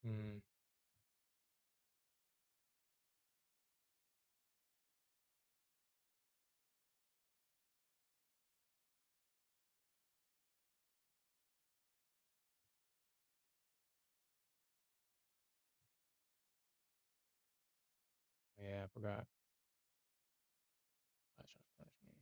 Mm, yeah, I forgot. That's just punish me.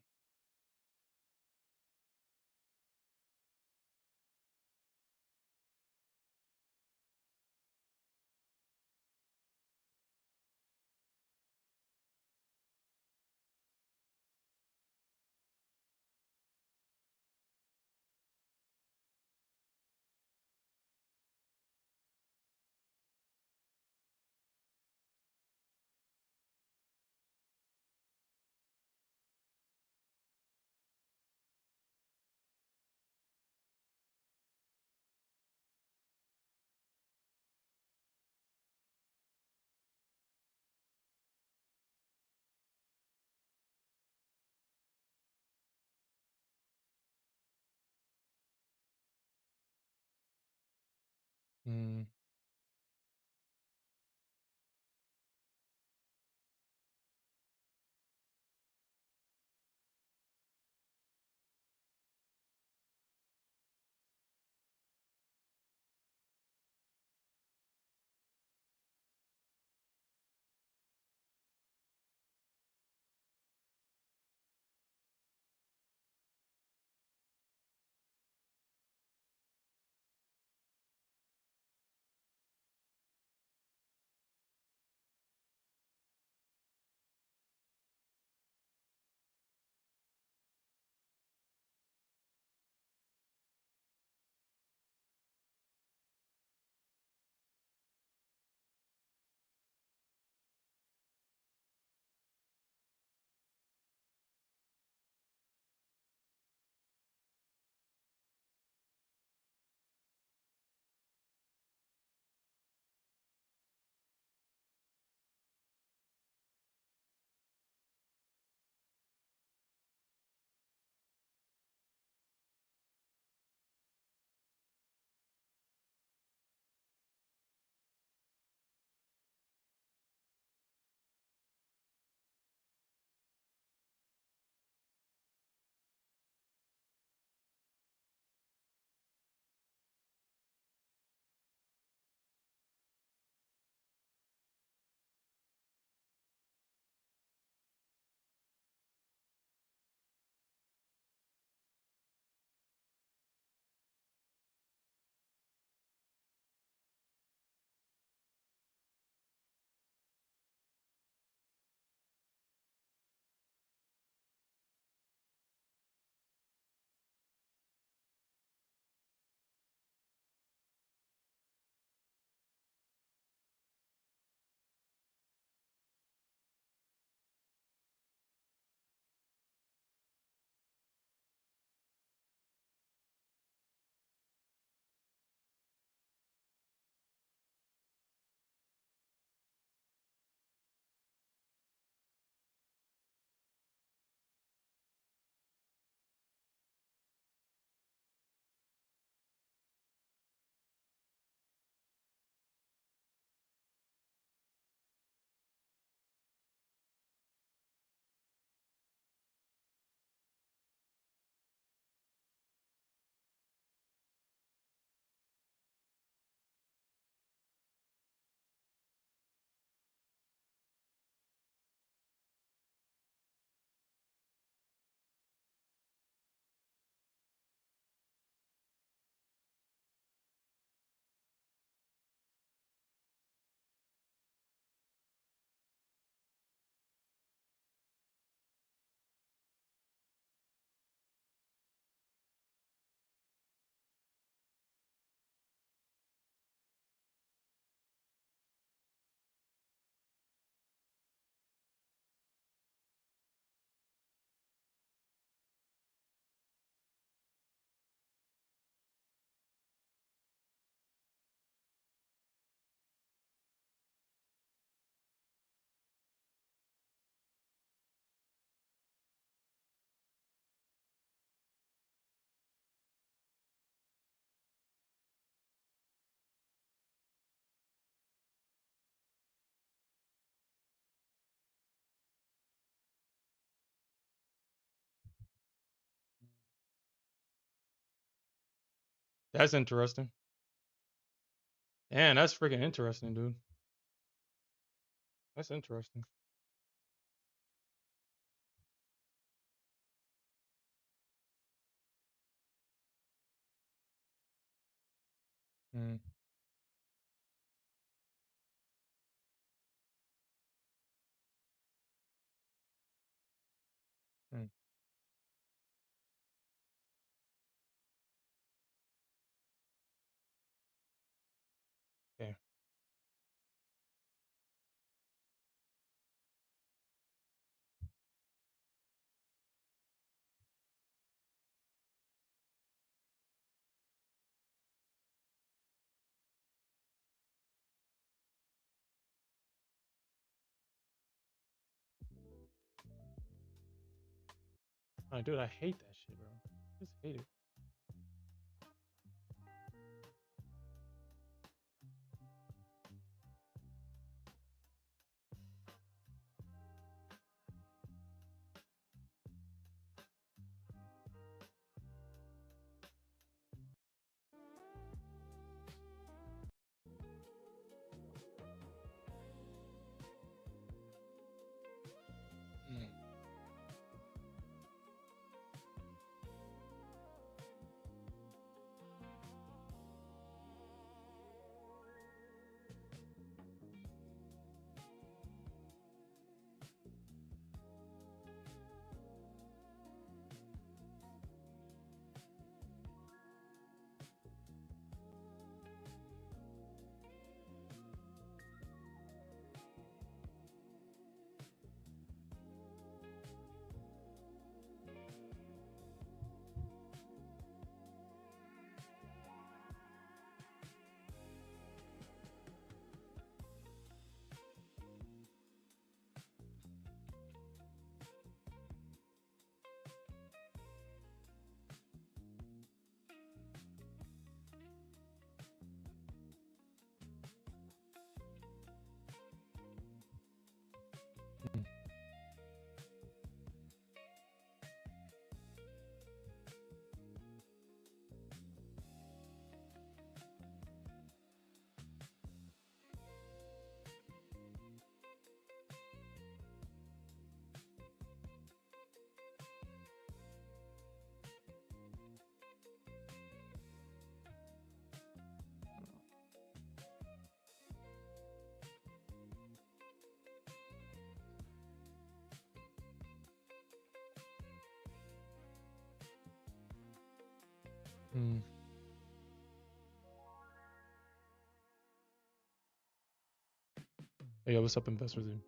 Mm, That's interesting. Man, that's freaking interesting, dude. That's interesting. Mm, mm, yeah. Oh, dude, I hate that shit, bro. Just hate it. Mm, mm, mm. Hey, yo, what's up, investors? Dude?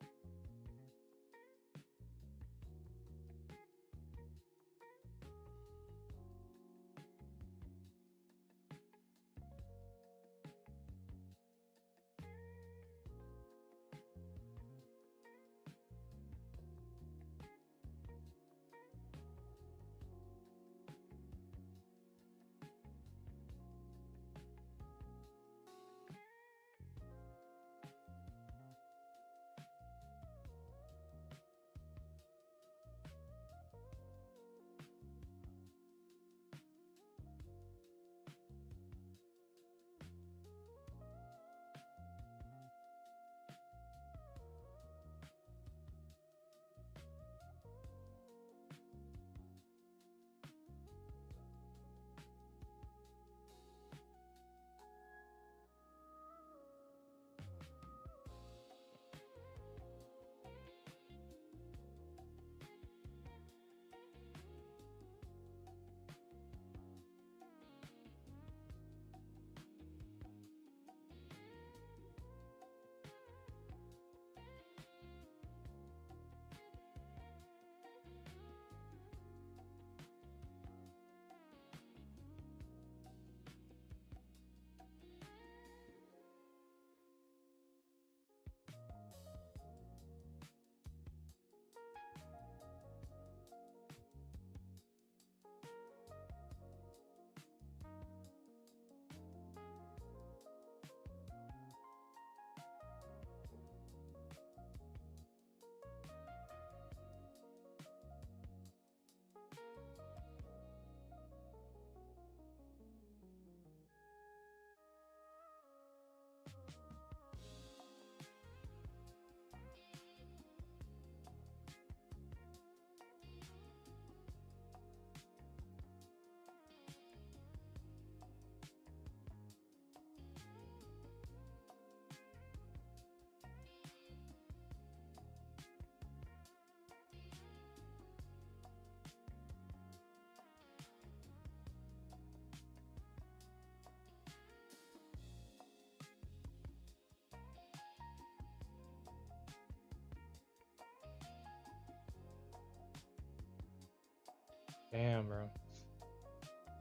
Damn, bro.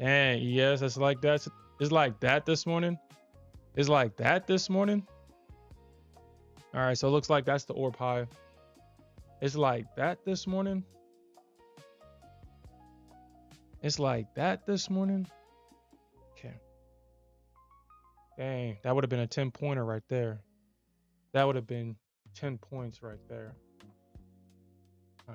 Dang, yes, it's like that. It's like that this morning. It's like that this morning. All right, so it looks like that's the orb high. It's like that this morning. It's like that this morning. Okay. Dang, that would have been a 10-pointer right there. That would have been 10 points right there. Huh.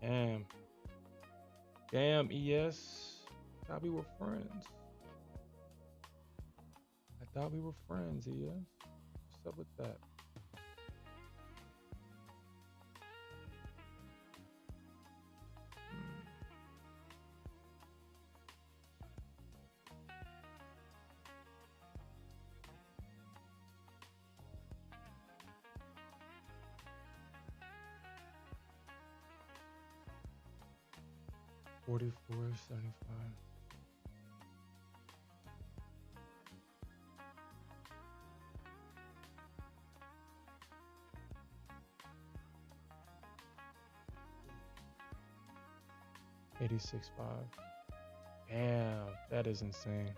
Damn. Damn, ES. Thought we were friends. I thought we were friends, ES. What's up with that? Hmm. 44.75. $86.5. Damn, that is insane.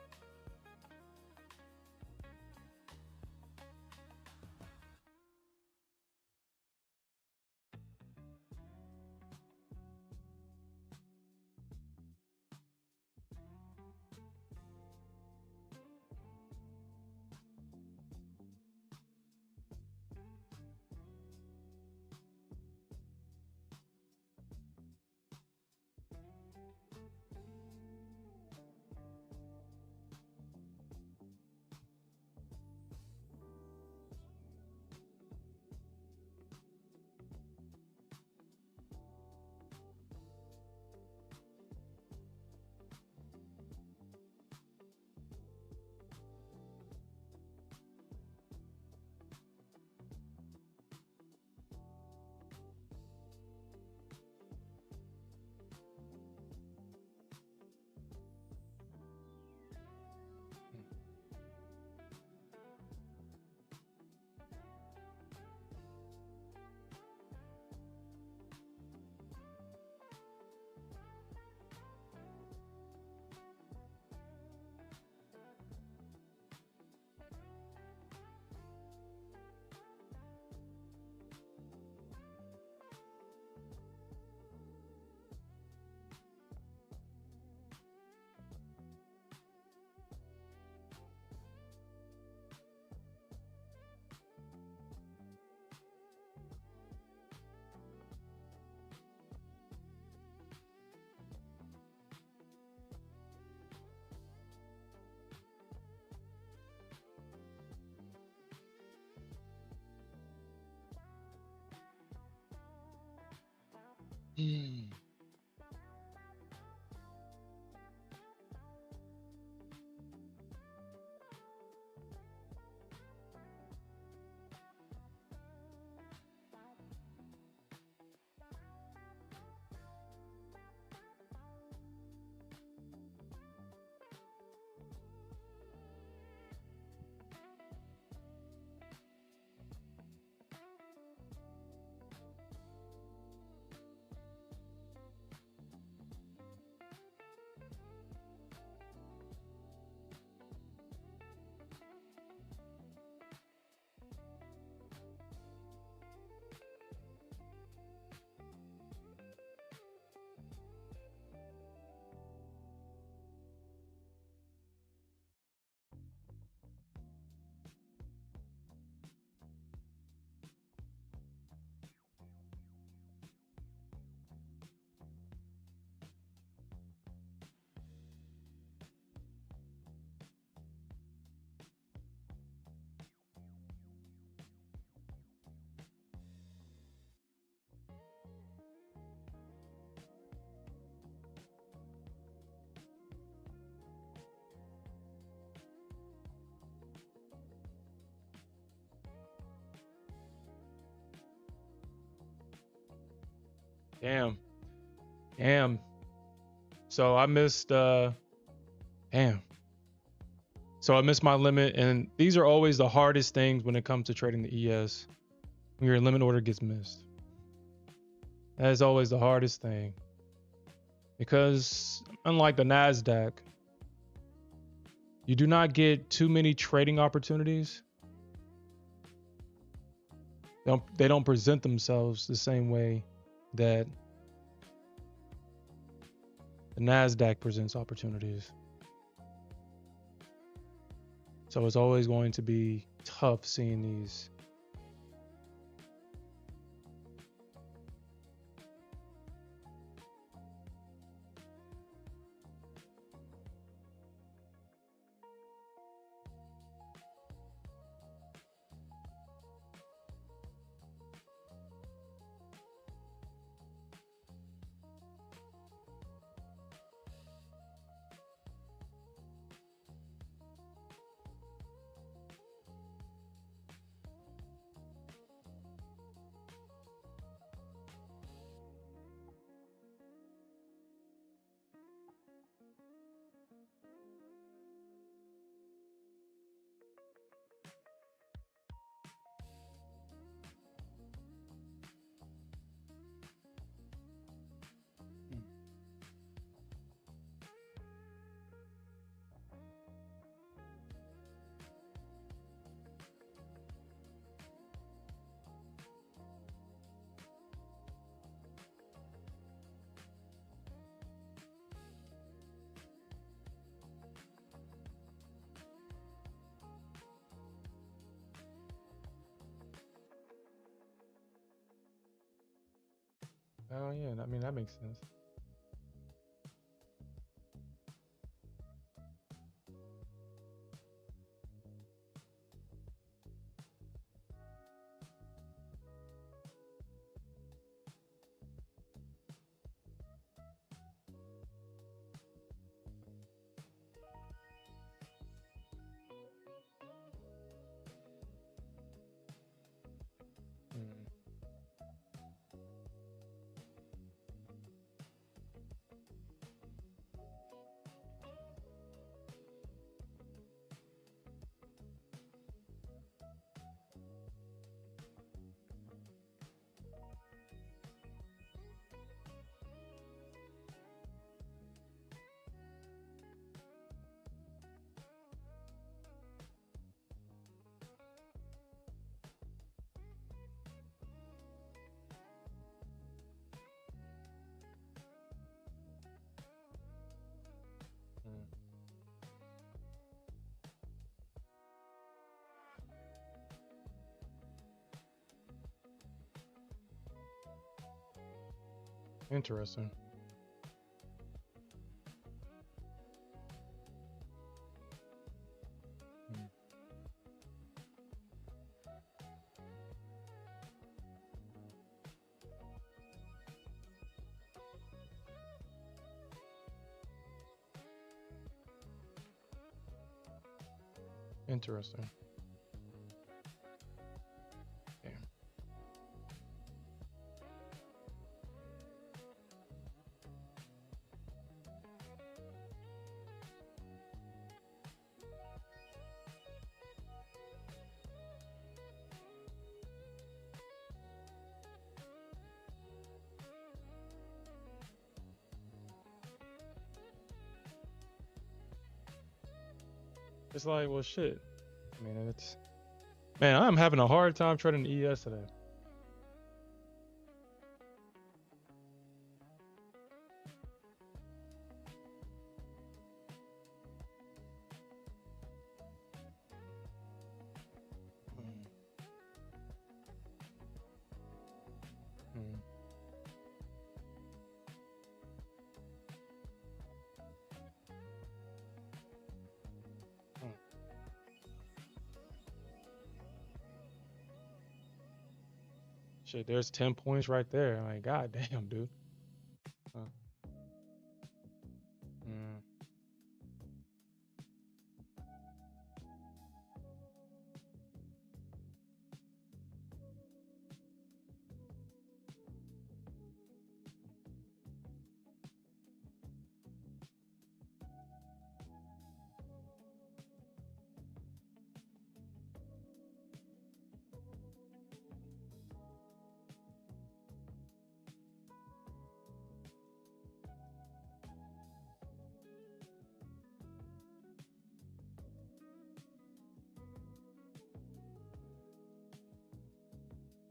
Hmm. Damn. Damn. So I missed damn. So I missed my limit, and these are always the hardest things when it comes to trading the ES. When your limit order gets missed. That is always the hardest thing. Because unlike the Nasdaq, you do not get too many trading opportunities. They don't present themselves the same way that the Nasdaq presents opportunities. So it's always going to be tough seeing these. Oh yeah, I mean that makes sense. Mm, mm. Interesting. Mm, interesting. Damn. It's like, well, shit. I mean, it's man, I'm having a hard time trading the ES today. Mm, mm, mm. Shit, there's 10 points right there. Like, god damn, dude. Uh, mm,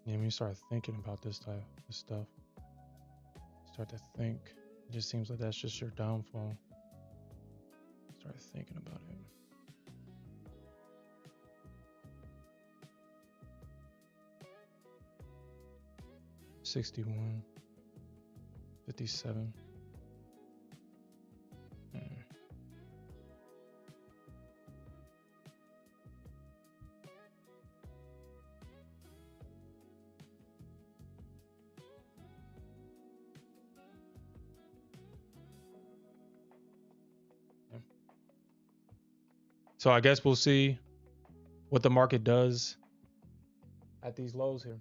Yeah, when you start thinking about this stuff, start to think. It just seems like that's just your downfall. Start thinking about it. $61, $57. So I guess we'll see what the market does at these lows here.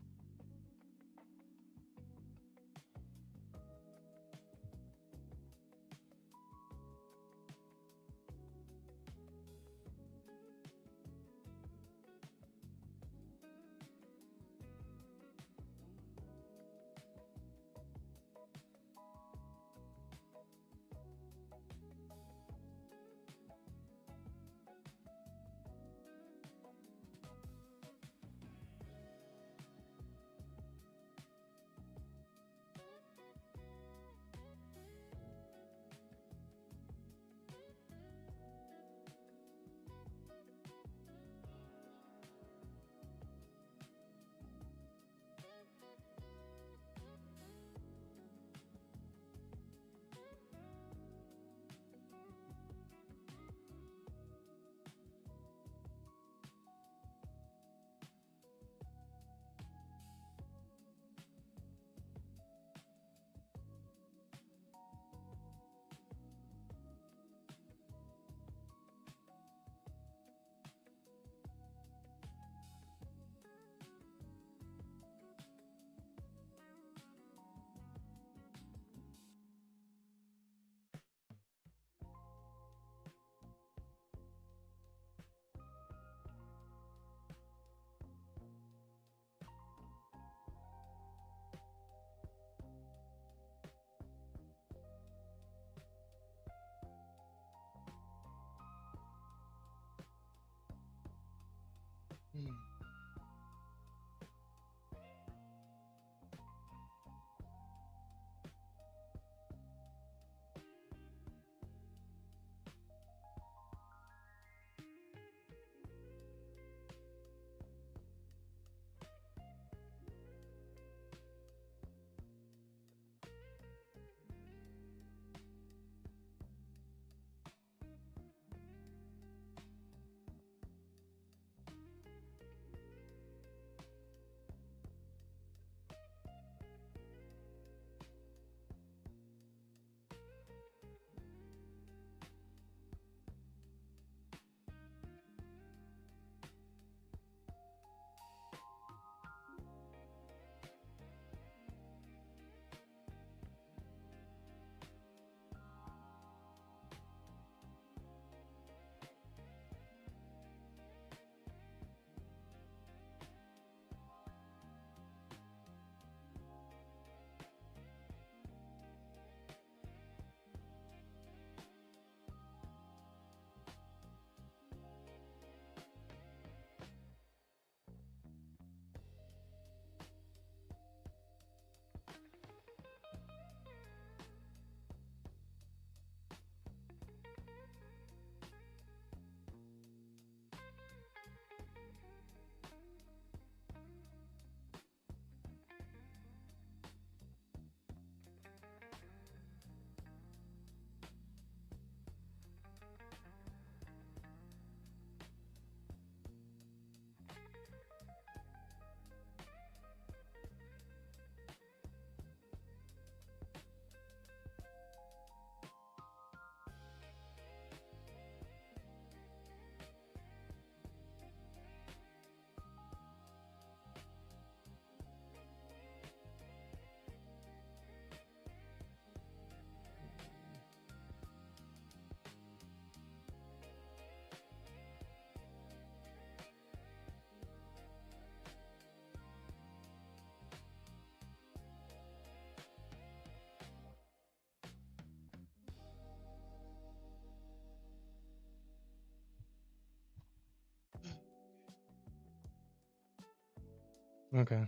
Okay.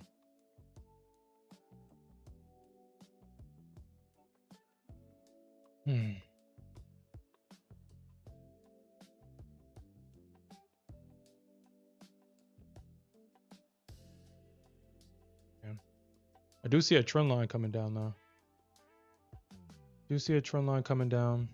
Hmm. Yeah. I do see a trend line coming down though. Do see a trend line coming down.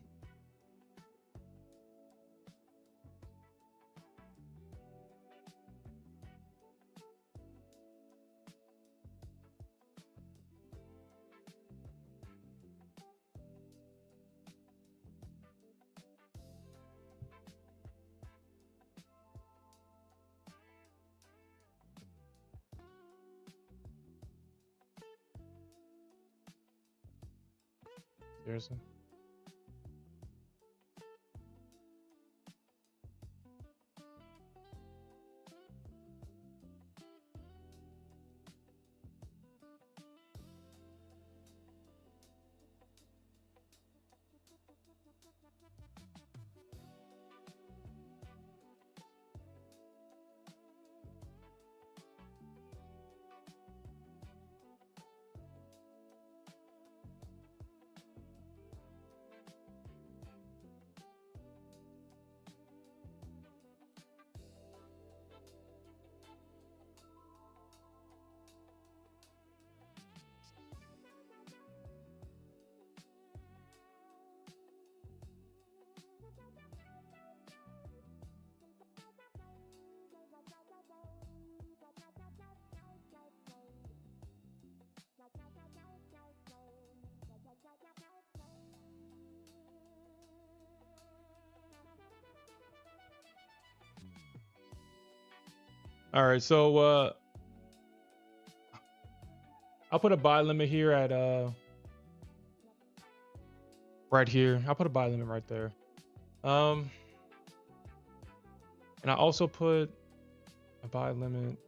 Seriously. All right, so I'll put a buy limit here at right here. I'll put a buy limit right there. And I also put a buy limit.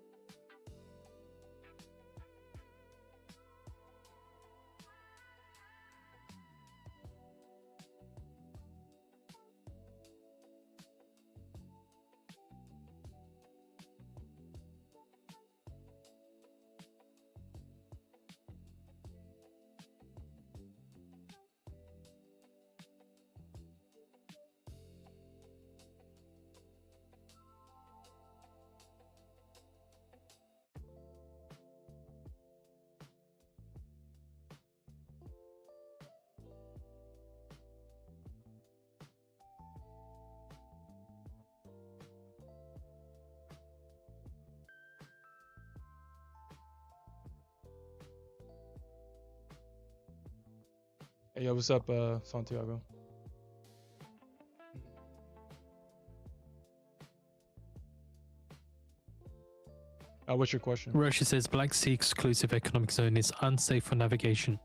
Hey, yo, what's up, Santiago? What's your question? Russia says Black Sea exclusive economic zone is unsafe for navigation.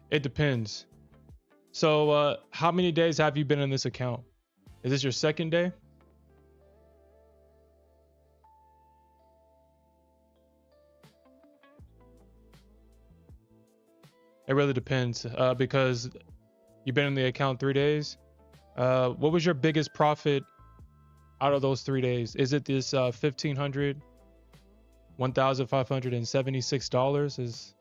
It depends. So, how many days have you been in this account? Is this your second day? It really depends, because you've been in the account 3 days. What was your biggest profit out of those 3 days? Is it this $1,576? Is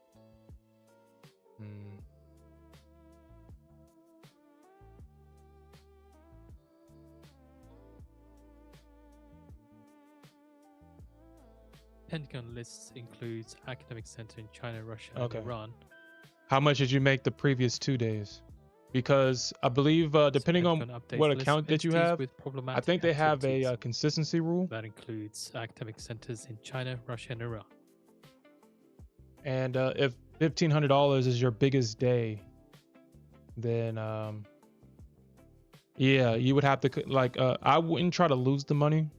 Pentagon lists includes academic center in China, Russia, Okay. and Iran. How much did you make the previous 2 days? because I believe depending on Significant updates what list account that you entities have, with I problematic think they have activities. a consistency rule, That includes academic centers in China, Russia, and Iran. and if $1,500 is your biggest day, then yeah, you would have to like I wouldn't try to lose the money.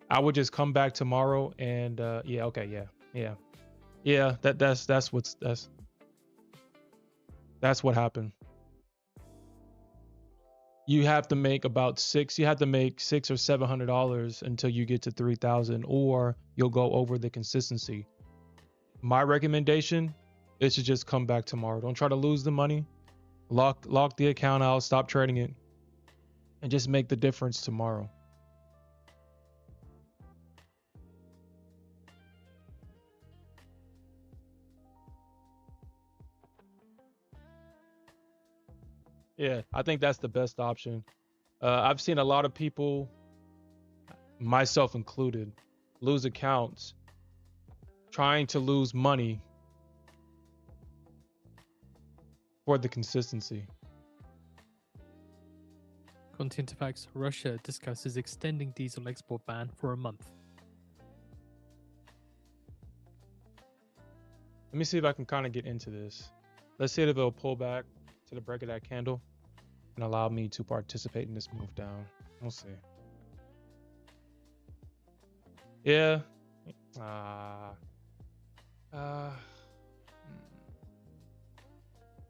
I would just come back tomorrow and yeah, okay, yeah. That's what happened. You have to make about you have to make $600 or $700 until you get to 3,000, or you'll go over the consistency. My recommendation is to just come back tomorrow. Don't try to lose the money. Lock the account out, stop trading it, and just make the difference tomorrow. Yeah, I think that's the best option. I've seen a lot of people, myself included, lose accounts trying to lose money for the consistency. Content facts: Russia discusses extending diesel export ban for a month. Let me see if I can kind of get into this. Let's see if it'll pull back to the break of that candle and allow me to participate in this move down. We'll see. Yeah.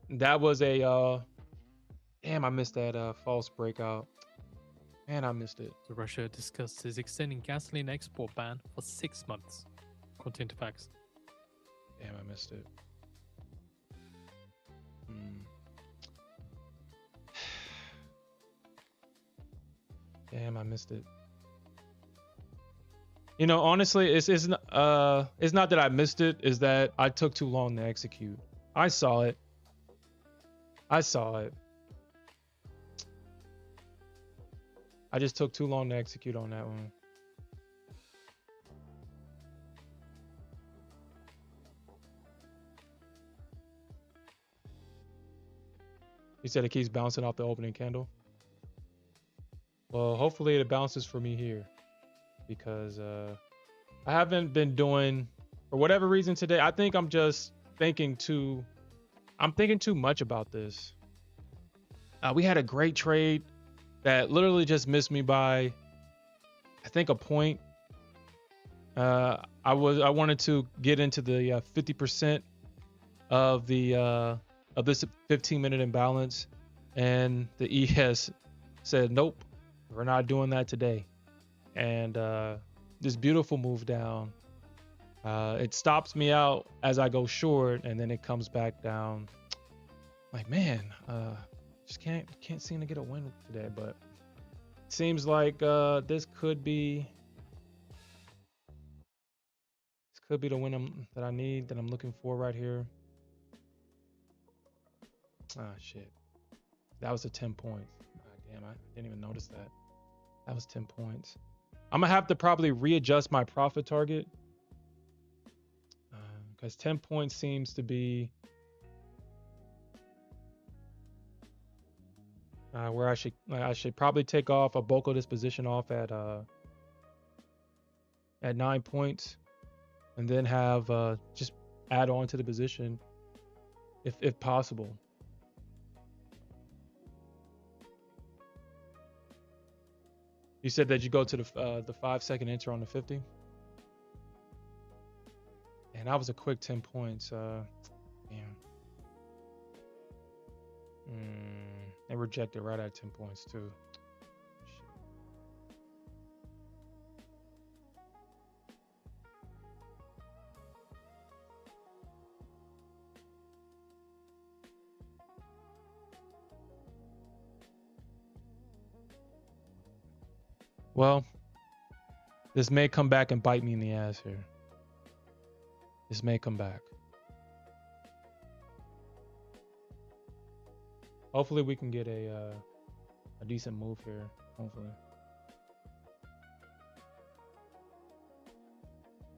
That was a damn, I missed that false breakout. Man, I missed it. So Russia discusses extending gasoline export ban for 6 months. Content facts. Damn, I missed it. Damn, I missed it. You know, honestly, it's not that I missed it, is that I took too long to execute. I saw it. I just took too long to execute on that one. You said it keeps bouncing off the opening candle. Well, hopefully it bounces for me here, because I haven't been doing, for whatever reason today, I think I'm just thinking too much about this. We had a great trade that literally just missed me by, I think, a point. I wanted to get into the 50% of this 15-minute imbalance, and the ES said, nope, we're not doing that today. And this beautiful move down, it stops me out as I go short, and then it comes back down. Like, man, just can't seem to get a win today. But it seems like this could be the win that I need, that I'm looking for right here. Ah, shit. That was a 10 points. God damn, I didn't even notice that. That was 10 points. I'm gonna have to probably readjust my profit target, because 10 points seems to be where I should probably take off a bulk of this position off at 9 points, and then have just add on to the position if possible. You said that you go to the 5-second enter on the 50. And that was a quick 10 points. Damn. They rejected right at 10 points too. Shit. Well, this may come back and bite me in the ass here. This may come back. Hopefully we can get a decent move here. Hopefully.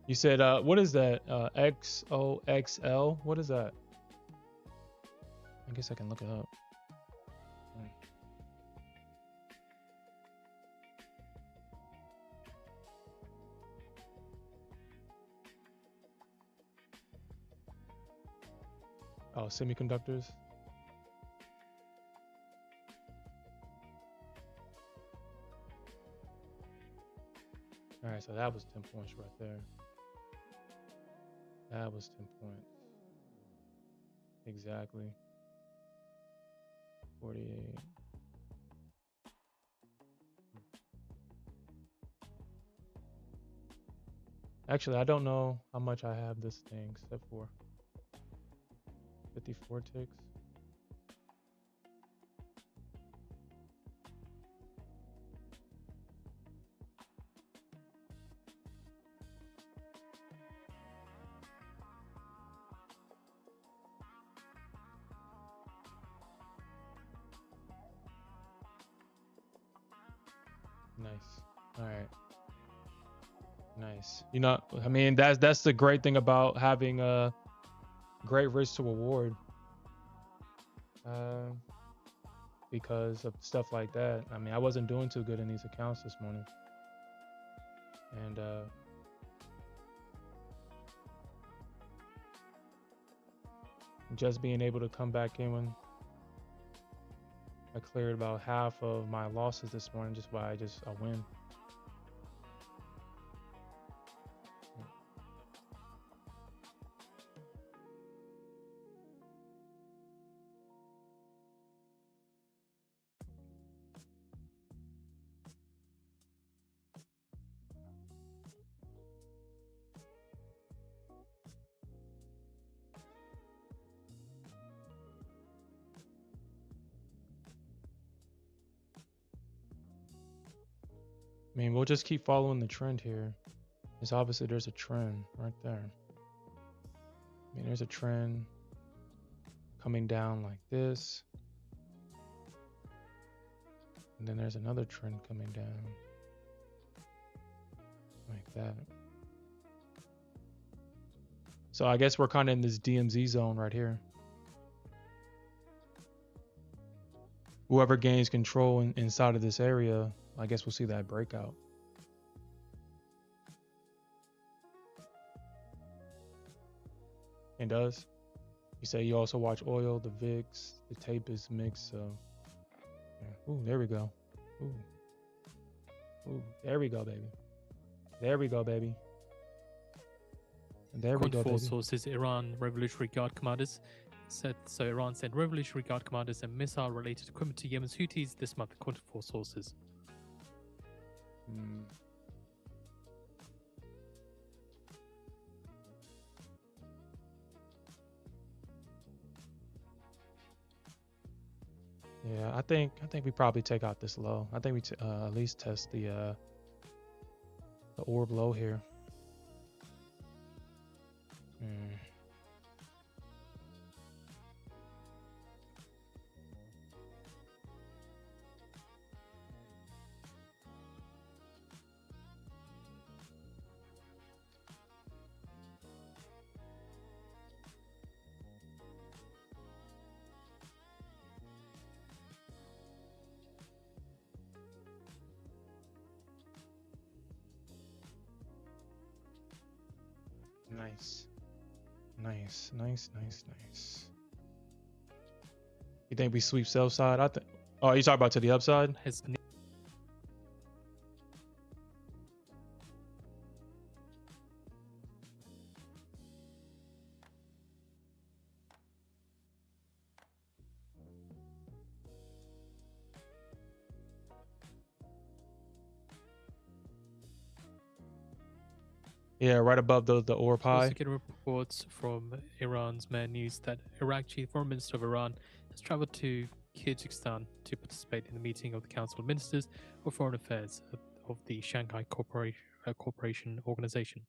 You said what is that? XOXL? What is that? I guess I can look it up. Oh, semiconductors. All right, so that was 10 points right there. That was 10 points. Exactly. 48. Actually, I don't know how much I have this thing set for. 54 ticks. Nice. All right. Nice. You know, I mean, that's the great thing about having a great risk to reward. Because of stuff like that. I mean, I wasn't doing too good in these accounts this morning. And just being able to come back in when I cleared about half of my losses this morning just by a win. I mean, we'll just keep following the trend here. It's obviously there's a trend right there. I mean, there's a trend coming down like this. And then there's another trend coming down like that. So I guess we're kind of in this DMZ zone right here. Whoever gains control inside of this area, I guess we'll see that breakout. It does. You say you also watch oil, the VIX, the tape is mixed, so yeah. Ooh, there we go. Ooh, there we go, baby. There we go, baby. There we go, baby. Sources, Iran Revolutionary Guard commanders said, so Iran sent Revolutionary Guard commanders and missile-related equipment to Yemen's Houthis this month, according to 4 sources. Yeah, I think we probably take out this low. I think we at least test the orb low here. Nice. You think we sweep sell side? I think. Oh, you talking about to the upside? Yeah, right above the orb high. Also getting reports from Iran's Mayor News that Iraq Chief Foreign Minister of Iran has traveled to Kyrgyzstan to participate in the meeting of the Council of Ministers of Foreign Affairs of the Shanghai Cooperation Organization.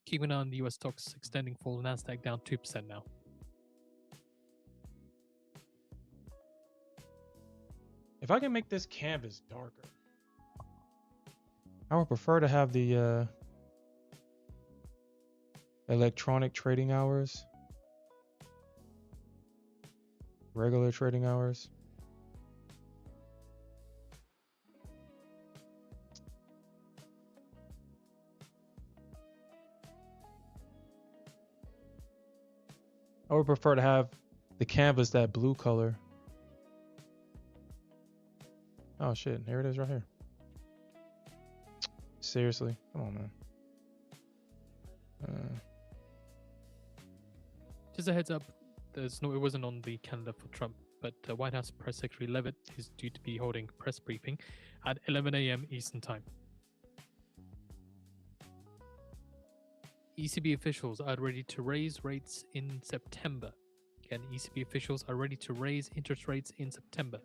Keeping an eye on the US stocks extending fall, Nasdaq down 2% now. If I can make this canvas darker, I would prefer to have the electronic trading hours, regular trading hours. I would prefer to have The canvas, that blue color. Oh shit, here it is right here. Seriously, come on, man. Just a heads up, it wasn't on the calendar for Trump, but White House Press Secretary Leavitt is due to be holding a press briefing at 11 a.m. Eastern Time. ECB officials are ready to raise rates in September. Again, ECB officials are ready to raise interest rates in September.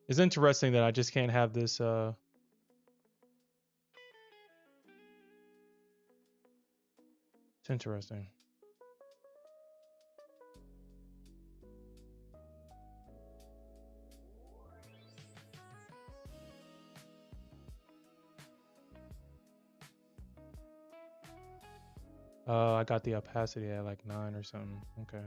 It's interesting that I just can't have this. It's interesting. I got the opacity at like 9 or something. Okay.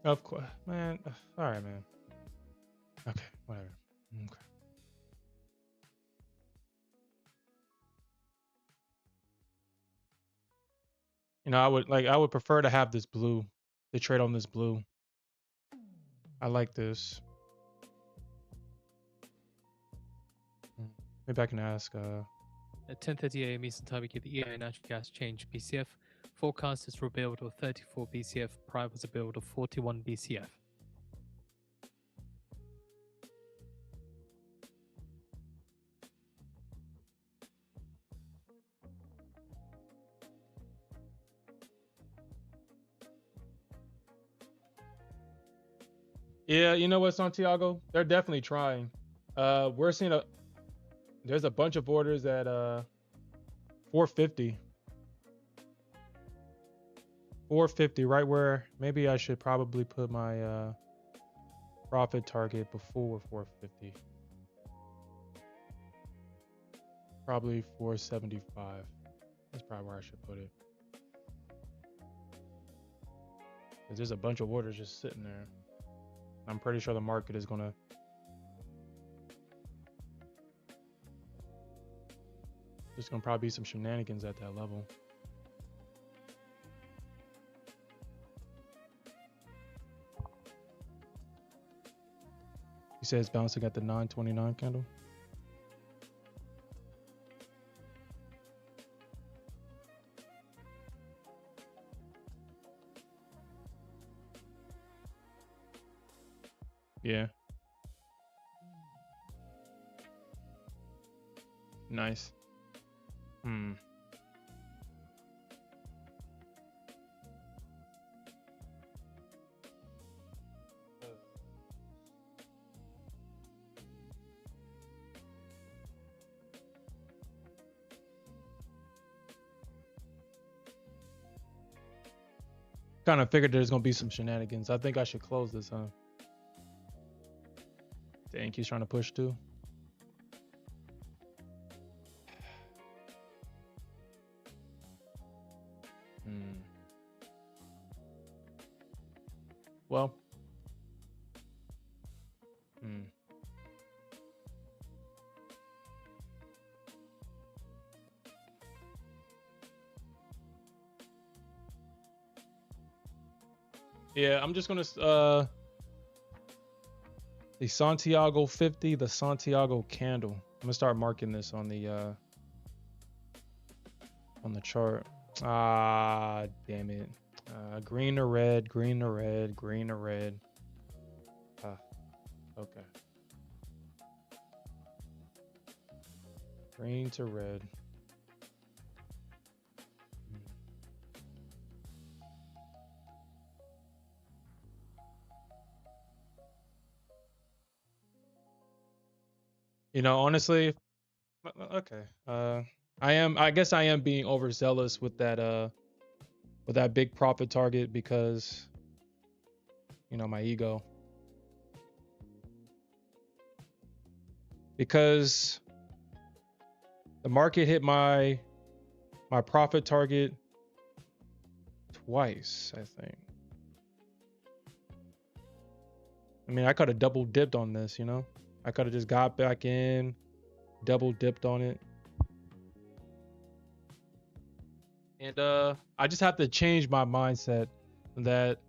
Of course, man. All right, man. Okay, whatever. Okay. You know, I would prefer to have this blue, to trade on this blue. I like this. Maybe I can ask. At 10:30 a.m. Eastern Time, we get the EI natural gas change BCF. Forecast is for a build of 34 BCF. Prior was a build of 41 BCF. Yeah, you know what, Santiago? They're definitely trying. We're seeing there's a bunch of orders at 450. 450, right where maybe I should probably put my profit target before 450. Probably 475. That's probably where I should put it. Because there's a bunch of orders just sitting there. I'm pretty sure the market is gonna there's gonna probably be some shenanigans at that level. He says bouncing at the 929 candle. Yeah. Nice. Kind of figured there's gonna be some shenanigans. I think I should close this, huh? Dang, he's trying to push too. Well. Hmm. Yeah, I'm just gonna the Santiago 50, the Santiago candle. I'm gonna start marking this on the chart. Ah, damn it. Green to red, green to red, green to red. Ah, okay. Green to red. You know, honestly, okay. I guess I am being overzealous with that big profit target because, you know, my ego. Because the market hit my profit target twice, I think. I mean, I could have double dipped on this, you know? I could have just got back in, double dipped on it. And I just have to change my mindset that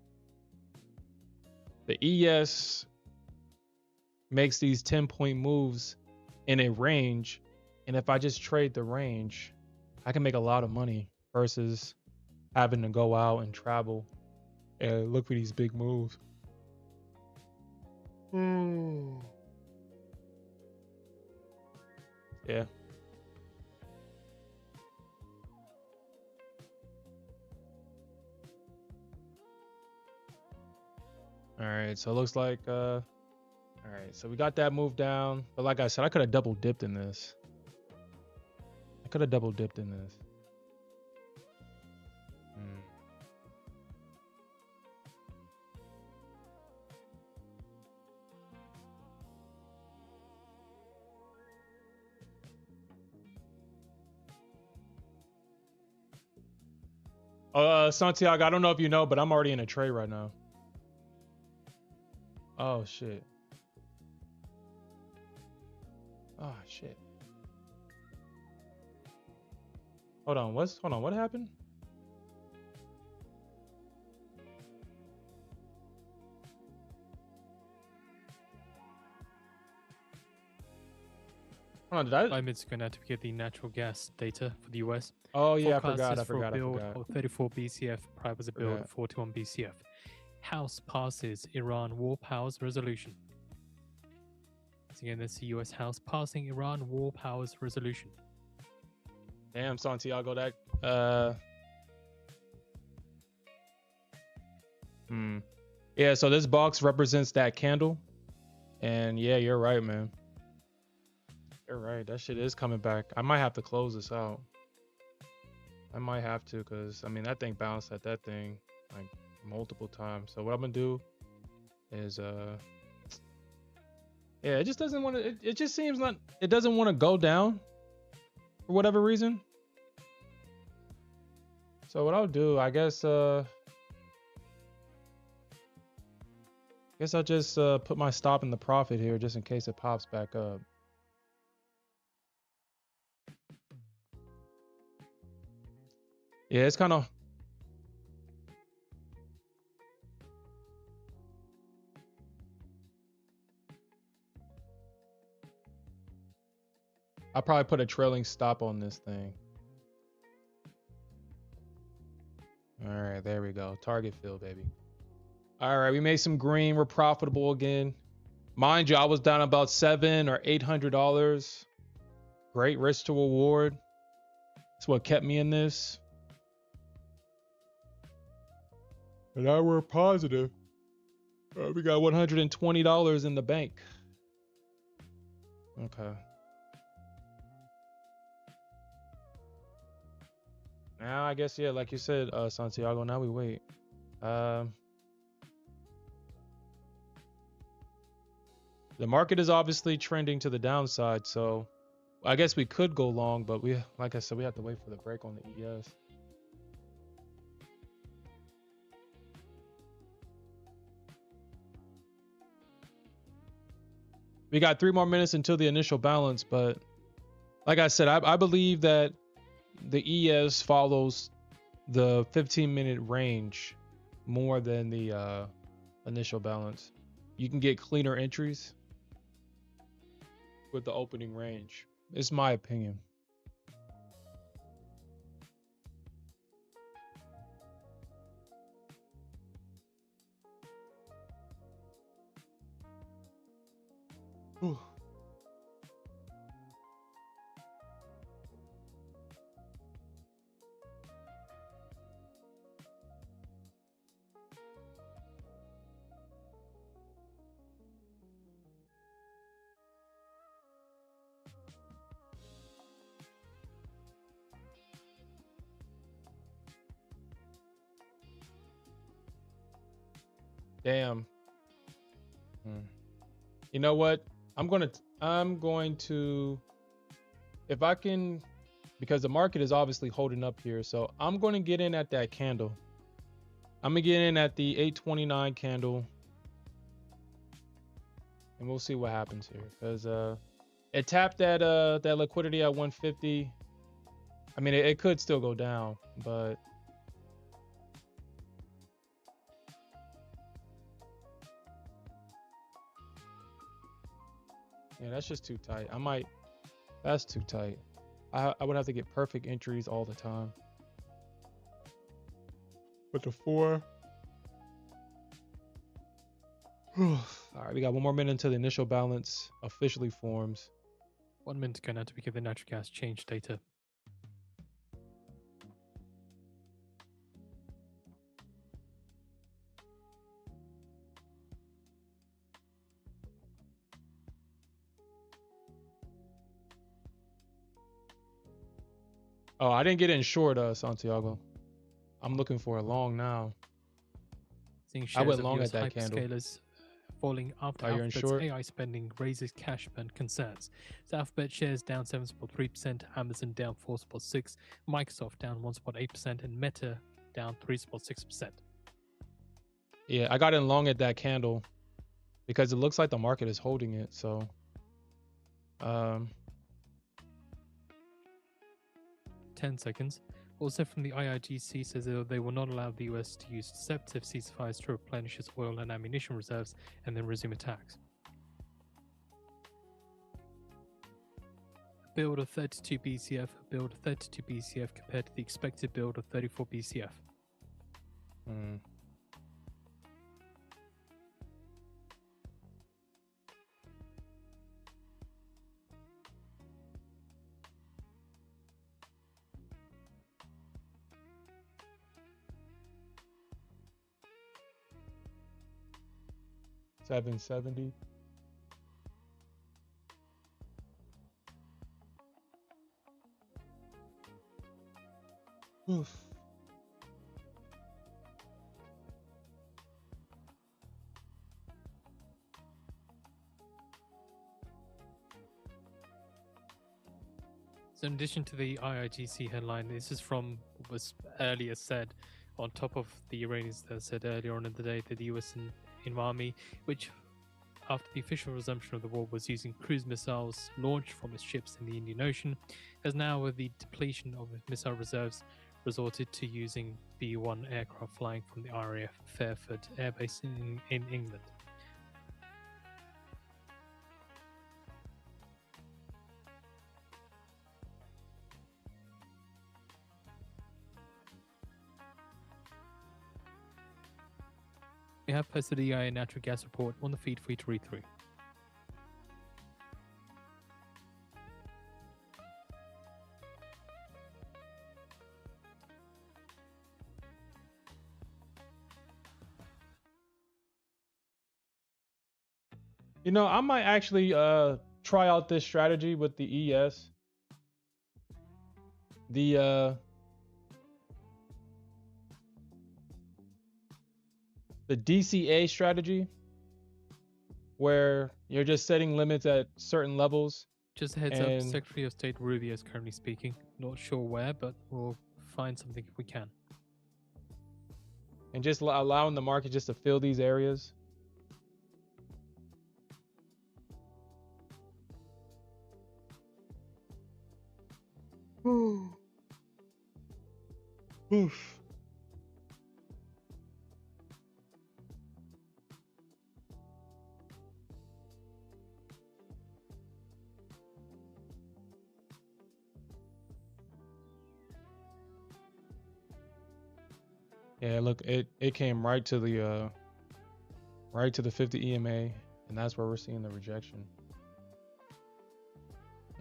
the ES makes these 10-point moves in a range, and if I just trade the range, I can make a lot of money versus having to go out and travel and look for these big moves. Yeah. All right, so it looks like all right, so we got that move down, but like I said, I could have double dipped in this. I could have double dipped in this. Santiago, I don't know if you know, but I'm already in a trade right now. Oh shit. Oh shit. Hold on, what happened? Hold on, did I? 5 minutes ago now to get the natural gas data for the US. Oh yeah, I Forecast forgot. is for a build of 34 BCF, prior was a build of 41 BCF. House passes Iran war powers resolution. So again, that's the US House passing Iran war powers resolution. Damn, Santiago, that yeah, so this box represents that candle. And yeah, you're right, man. You're right. That shit is coming back. I might have to close this out. I might have to, because I mean that thing bounced at that thing like multiple times. So what I'm gonna do is yeah, it just doesn't want to, it just seems like it doesn't want to go down for whatever reason. So what I'll do, I guess I'll just put my stop in the profit here just in case it pops back up. Yeah, it's kind of I'll probably put a trailing stop on this thing. All right, there we go. Target fill, baby. All right, we made some green. We're profitable again. Mind you, I was down about $700 or $800. Great risk to reward. That's what kept me in this. And now we're positive. We got $120 in the bank. Okay. Now I guess, yeah, like you said, Santiago, now we wait. The market is obviously trending to the downside, so I guess we could go long, but we, like I said, we have to wait for the break on the ES. We got 3 more minutes until the initial balance, but like I said, I believe that the ES follows the 15-minute range more than the initial balance. You can get cleaner entries with the opening range. It's my opinion. Whew. Damn. You know what? I'm going to, if I can, because the market is obviously holding up here. So I'm going to get in at that candle. I'm gonna get in at the 829 candle, and we'll see what happens here. Because it tapped that that liquidity at 150. I mean, it could still go down, but yeah, that's just too tight. That's too tight. I would have to get perfect entries all the time. But the 4. All right, we got 1 more minute until the initial balance officially forms. 1 minute to go now to begin the natural gas change data. Oh, I didn't get in short, Santiago. I'm looking for a long now. Seeing I shares went of long US at that candle. hyperscalers falling after Oh, you're in Alphabet's short? AI spending raises cash burn concerns. So Alphabet shares down 7.3%, Amazon down 4.6%, Microsoft down 1.8%, and Meta down 3.6%. Yeah, I got in long at that candle because it looks like the market is holding it. So, 10 seconds. Also from the IIGC says that they will not allow the US to use deceptive ceasefires to replenish its oil and ammunition reserves and then resume attacks. A build of 32 BCF, a build of 32 BCF compared to the expected build of 34 BCF. 770. Oof. So in addition to the IIGC headline, this is from what was earlier said on top of the Iranians that said earlier on in the day that the US and Army, which after the official resumption of the war was using cruise missiles launched from its ships in the Indian Ocean, has now with the depletion of its missile reserves resorted to using B-1 aircraft flying from the RAF Fairford Air Base in England. We have posted the EIA natural gas report on the feed for you to read through. You know, I might actually try out this strategy with the ES. The DCA strategy, where you're just setting limits at certain levels. Just a heads up, Secretary of State Rubio is currently speaking. Not sure where, but we'll find something if we can. And just allowing the market just to fill these areas. Yeah, look, it came right to the 50 EMA, and that's where we're seeing the rejection.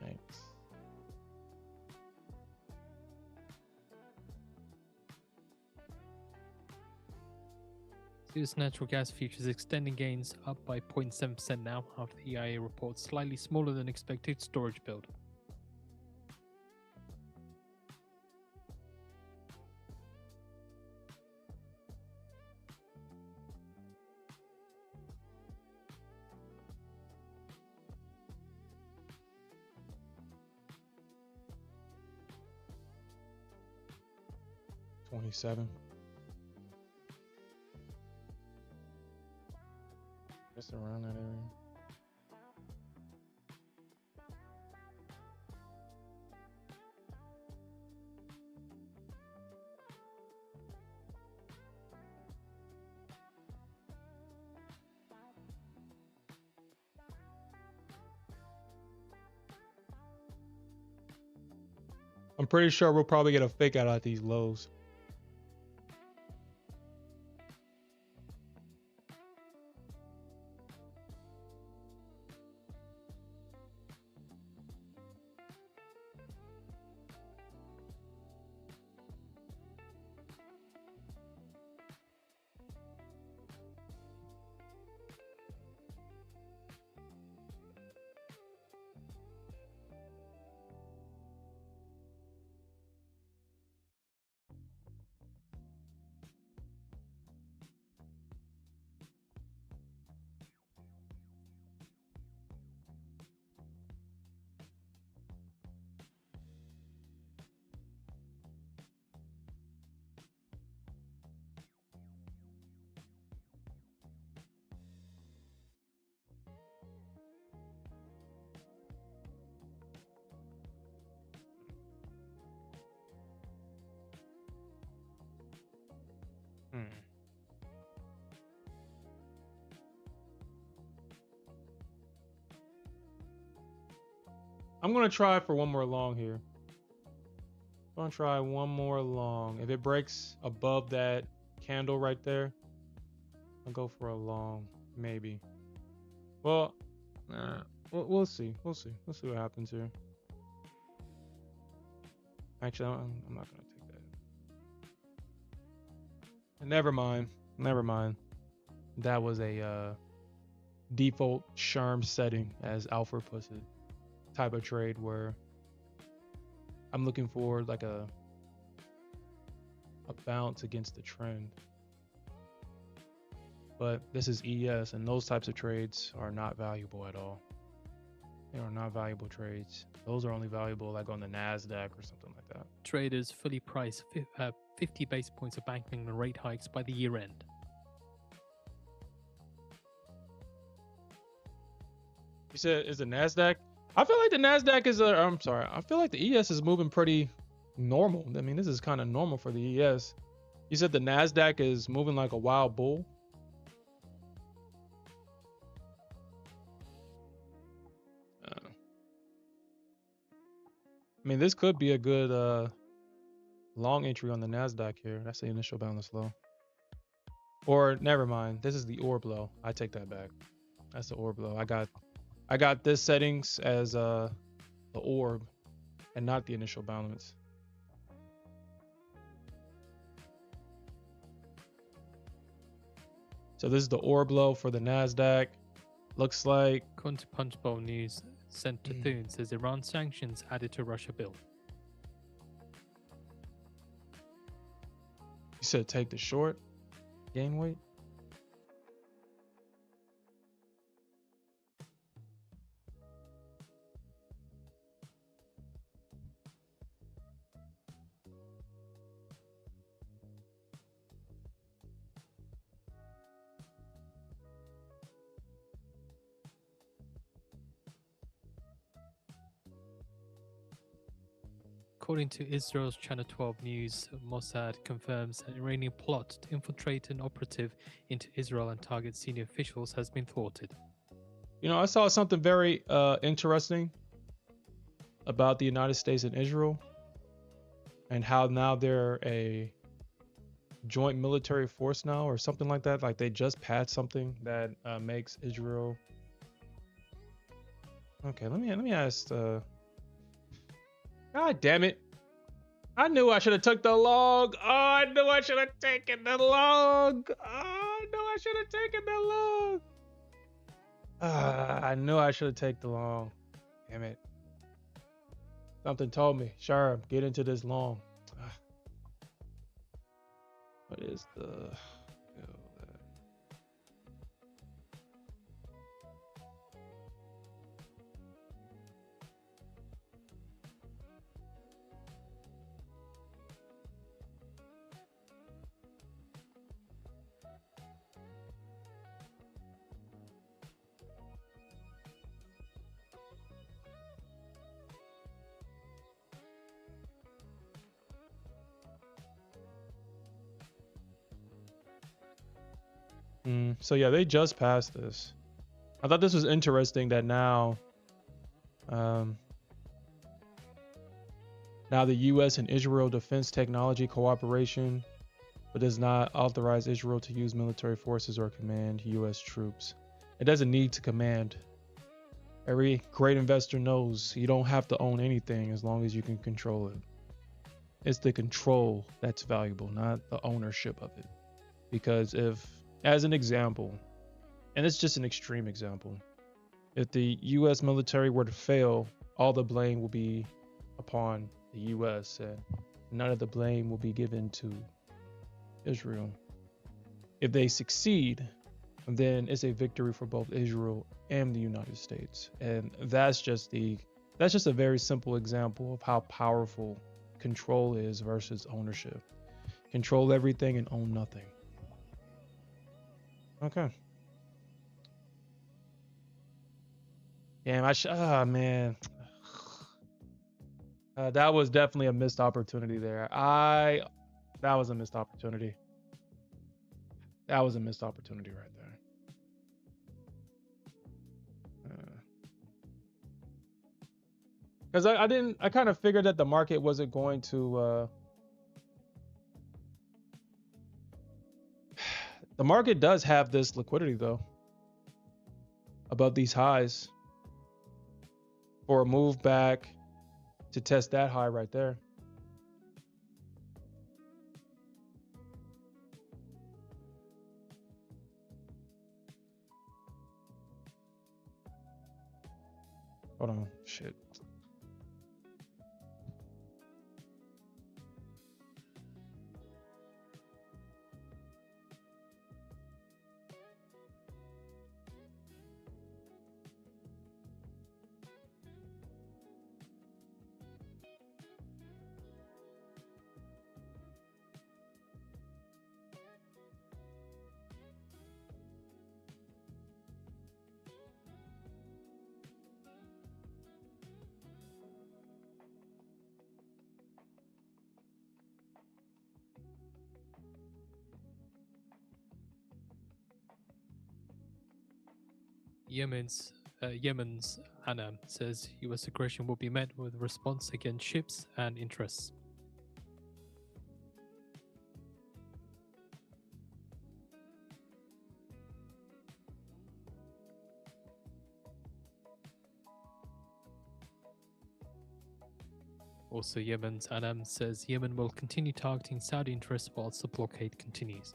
Thanks. US natural gas futures extending gains up by 0.7% now after the EIA reports slightly smaller than expected storage build. $27. Just around that area. I'm pretty sure we'll probably get a fake out at these lows. I'm gonna try for one more long here. I'm gonna try one more long. If it breaks above that candle right there, I'll go for a long, maybe. Well, we'll see. We'll see. We'll see what happens here. Actually, I'm not gonna take that. Never mind. Never mind. That was a default Sherm setting, as Alfred puts it. Type of trade where I'm looking for like a bounce against the trend. But this is ES, and those types of trades are not valuable at all. They are not valuable trades. Those are only valuable like on the Nasdaq or something like that. Traders fully price 50 basis points of banking and rate hikes by the year end. You said is the Nasdaq? I feel like the Nasdaq is I'm sorry. I feel like the ES is moving pretty normal. I mean, this is kind of normal for the ES. You said the Nasdaq is moving like a wild bull. I mean, this could be a good long entry on the Nasdaq here. That's the initial balance low. Or never mind. This is the orb low. I take that back. That's the orb low. I got this settings as the orb and not the initial balance. So this is the orb low for the Nasdaq. Looks like According to Punchbowl News, Senator Thune says Iran sanctions added to Russia bill. You said take the short, gain weight. According to Israel's Channel 12 News, Mossad confirms an Iranian plot to infiltrate an operative into Israel and target senior officials has been thwarted. You know, I saw something very interesting about the United States and Israel and how now they're a joint military force now or something like that. Like they just passed something that makes Israel. Okay, let me ask. God damn it! I knew I should have took the log. Oh, I knew I should have taken the log. Oh, I knew I should have taken the log. I knew I should have taken the long. Damn it. Something told me, Sharp, get into this long. What is the... So yeah, they just passed this. I thought this was interesting that now the U.S. and Israel defense technology cooperation, but does not authorize Israel to use military forces or command U.S. troops. It doesn't need to command. Every great investor knows you don't have to own anything as long as you can control it. It's the control that's valuable, not the ownership of it. Because if, as an example, and it's just an extreme example, if the U.S. military were to fail, all the blame will be upon the U.S. and none of the blame will be given to Israel. If they succeed, then it's a victory for both Israel and the United States. And that's just a very simple example of how powerful control is versus ownership. Control everything and own nothing. Okay. Damn, man. That was definitely a missed opportunity there. That was a missed opportunity. That was a missed opportunity right there. Because I kind of figured that the market wasn't going to, the market does have this liquidity though, above these highs for a move back to test that high right there. Hold on, shit. Yemen's Anam says US aggression will be met with response against ships and interests. Also, Yemen's Anam says Yemen will continue targeting Saudi interests whilst the blockade continues.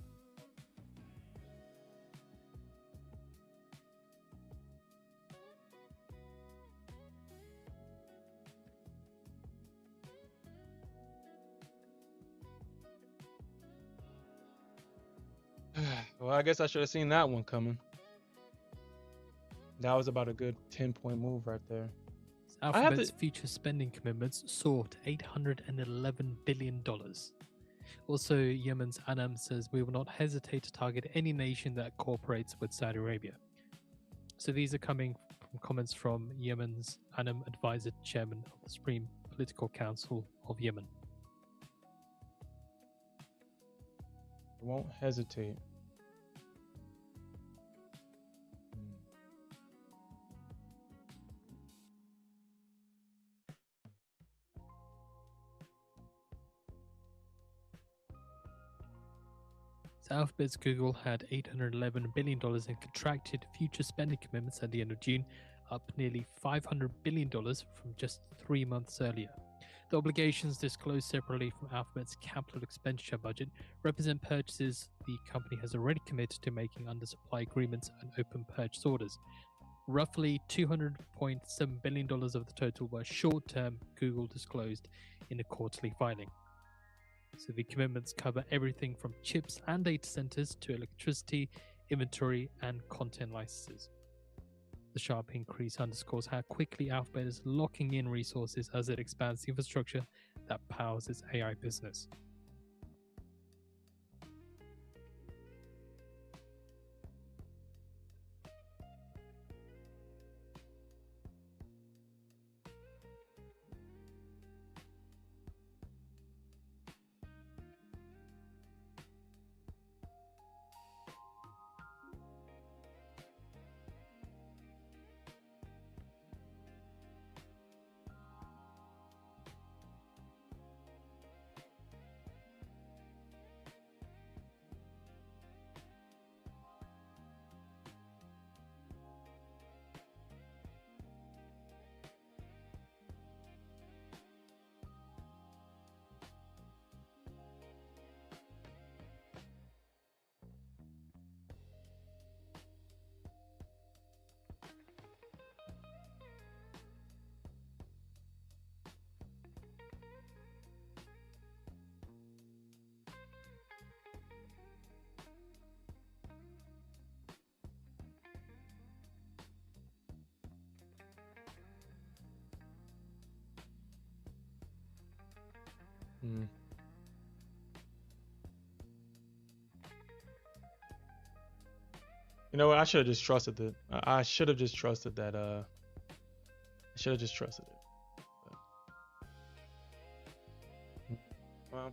Well, I guess I should have seen that one coming. That was about a good 10-point move right there. Alphabet's future spending commitments soared to $811 billion. Also, Yemen's Anam says we will not hesitate to target any nation that cooperates with Saudi Arabia. So these are coming from comments from Yemen's Anam advisor, chairman of the Supreme Political Council of Yemen. Won't hesitate. So Alphabet's Google had $811 billion in contracted future spending commitments at the end of June, up nearly $500 billion from just 3 months earlier. The obligations disclosed separately from Alphabet's capital expenditure budget represent purchases the company has already committed to making under supply agreements and open purchase orders. Roughly $200.7 billion of the total were short-term, Google disclosed in a quarterly filing. So the commitments cover everything from chips and data centers to electricity, inventory, and content licenses. The sharp increase underscores how quickly Alphabet is locking in resources as it expands the infrastructure that powers its AI business. Hmm. You know what? I should have just trusted it. I should have just trusted that. I should have just trusted it. Well,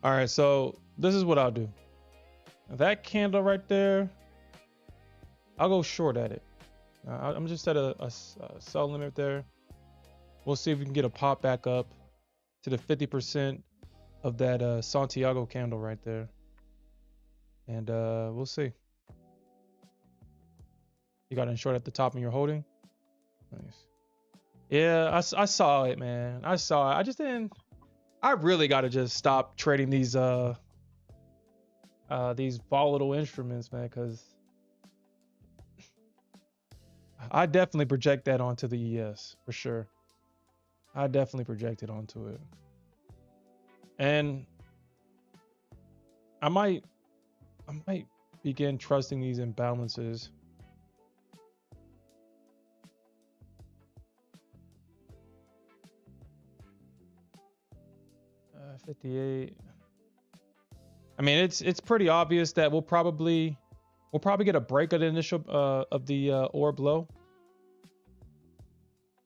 all right. So this is what I'll do. That candle right there, I'll go short at it. I'm just at a sell limit there. We'll see if we can get a pop back up to the 50% of that Santiago candle right there. And we'll see. You got in short at the top and you're holding? Nice. Yeah, I saw it, man. I saw it. I just didn't. I really got to just stop trading these volatile instruments, man, because I definitely project that onto the ES for sure. I definitely projected onto it. And I might begin trusting these imbalances. 58. I mean, it's pretty obvious that we'll probably get a break of the initial of the orb low,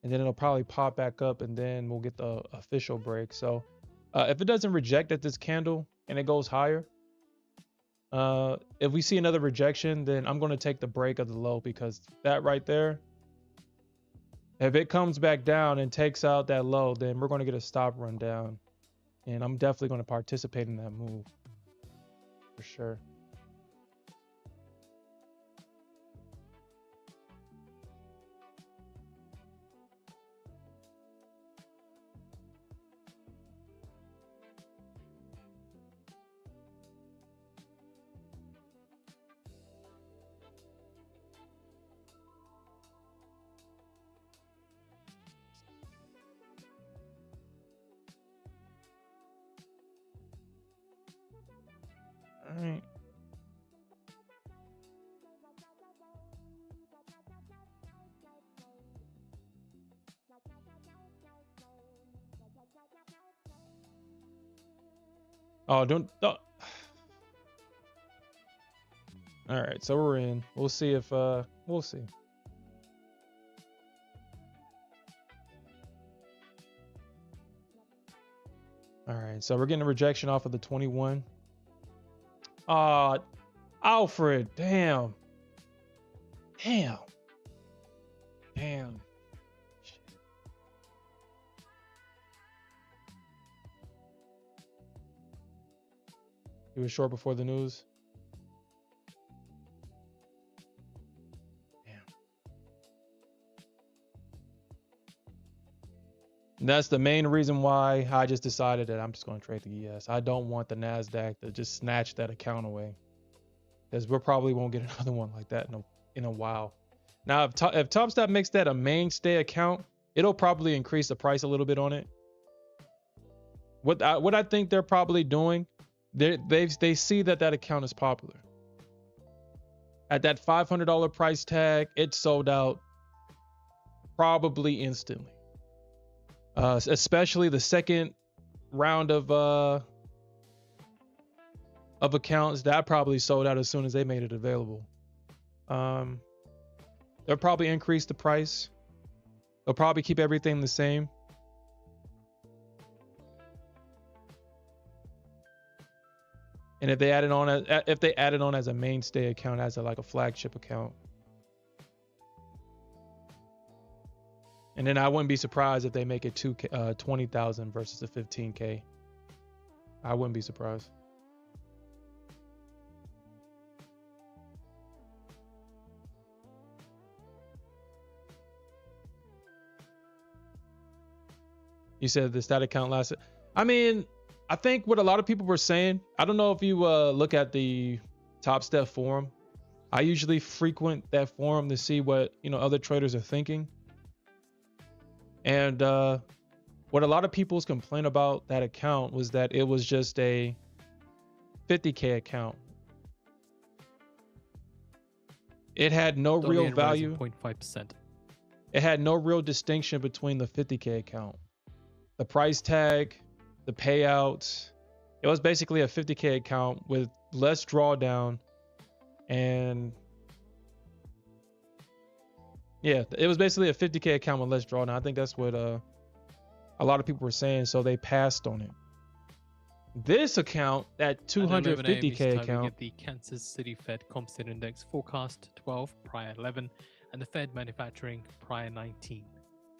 and then it'll probably pop back up, and then we'll get the official break. So if it doesn't reject at this candle and it goes higher, if we see another rejection, then I'm going to take the break of the low, because that right there, if it comes back down and takes out that low, then we're going to get a stop run down, and I'm definitely going to participate in that move for sure. All right. Oh, don't. All right, so we're in. We'll see if we'll see. All right, so we're getting a rejection off of the 21. Alfred, damn. Damn. Damn. Shit. You were short before the news? Damn. And that's the main reason why I just decided that I'm just going to trade the ES. I don't want the Nasdaq to just snatch that account away, because we probably won't get another one like that in a while. Now, if TopStep makes that a mainstay account, it'll probably increase the price a little bit on it. What I think they're probably doing, they see that account is popular. At that $500 price tag, it sold out probably instantly. Especially the second round of accounts, that probably sold out as soon as they made it available. They'll probably increase the price. They'll probably keep everything the same. And if they add it on as a mainstay account, as like a flagship account, and then I wouldn't be surprised if they make it 20,000 versus a 15K. I wouldn't be surprised. You said the stat account lasted. I mean, I think what a lot of people were saying, I don't know if you look at the TopStep forum. I usually frequent that forum to see what, other traders are thinking. And what a lot of people's complaint about that account was that it was just a 50K account. It had no real value. 0.5%. It had no real distinction between the 50K account. The price tag, the payouts, it was basically a 50K account with less drawdown. And yeah, it was basically a 50K account with less drawdown. I think that's what a lot of people were saying. So they passed on it. This account, that 250K account. Get the Kansas City Fed Composite Index forecast 12, prior 11, and the Fed Manufacturing prior 19.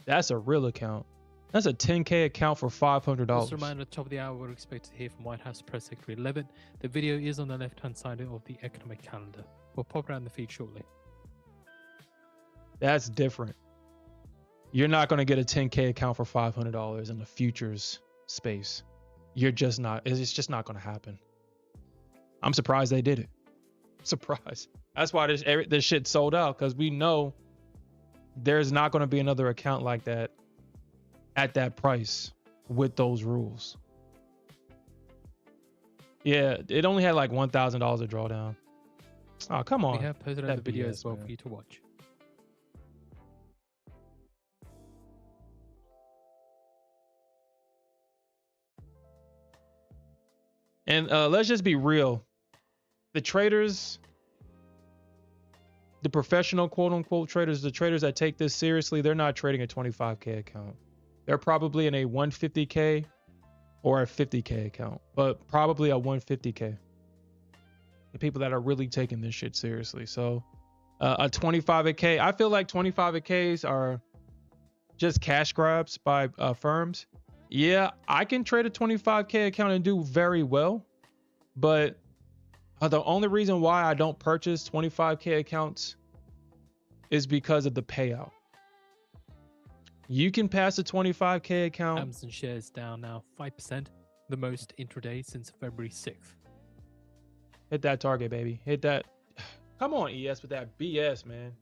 That's a real account. That's a 10K account for $500. Just a reminder, at the top of the hour, we're expected to hear from White House Press Secretary Levitt. The video is on the left-hand side of the economic calendar. We'll pop around the feed shortly. That's different. You're not going to get a 10K account for $500 in the futures space. You're just not. It's just not going to happen. I'm surprised they did it. Surprised. That's why this shit sold out, because we know there's not going to be another account like that at that price with those rules. Yeah, it only had like $1,000 of drawdown. Oh, come on. We have posted out the video as well for you to watch. And let's just be real. The traders, the professional quote unquote traders, the traders that take this seriously, they're not trading a 25K account. They're probably in a 150K or a 50K account, but probably a 150K. The people that are really taking this shit seriously. So a 25K, I feel like 25Ks are just cash grabs by firms. Yeah, I can trade a 25K account and do very well, but the only reason why I don't purchase 25K accounts is because of the payout. You can pass a 25K account. Amazon shares down now 5%, the most intraday since February 6th. Hit that target, baby. Hit that. Come on, ES, with that BS, man.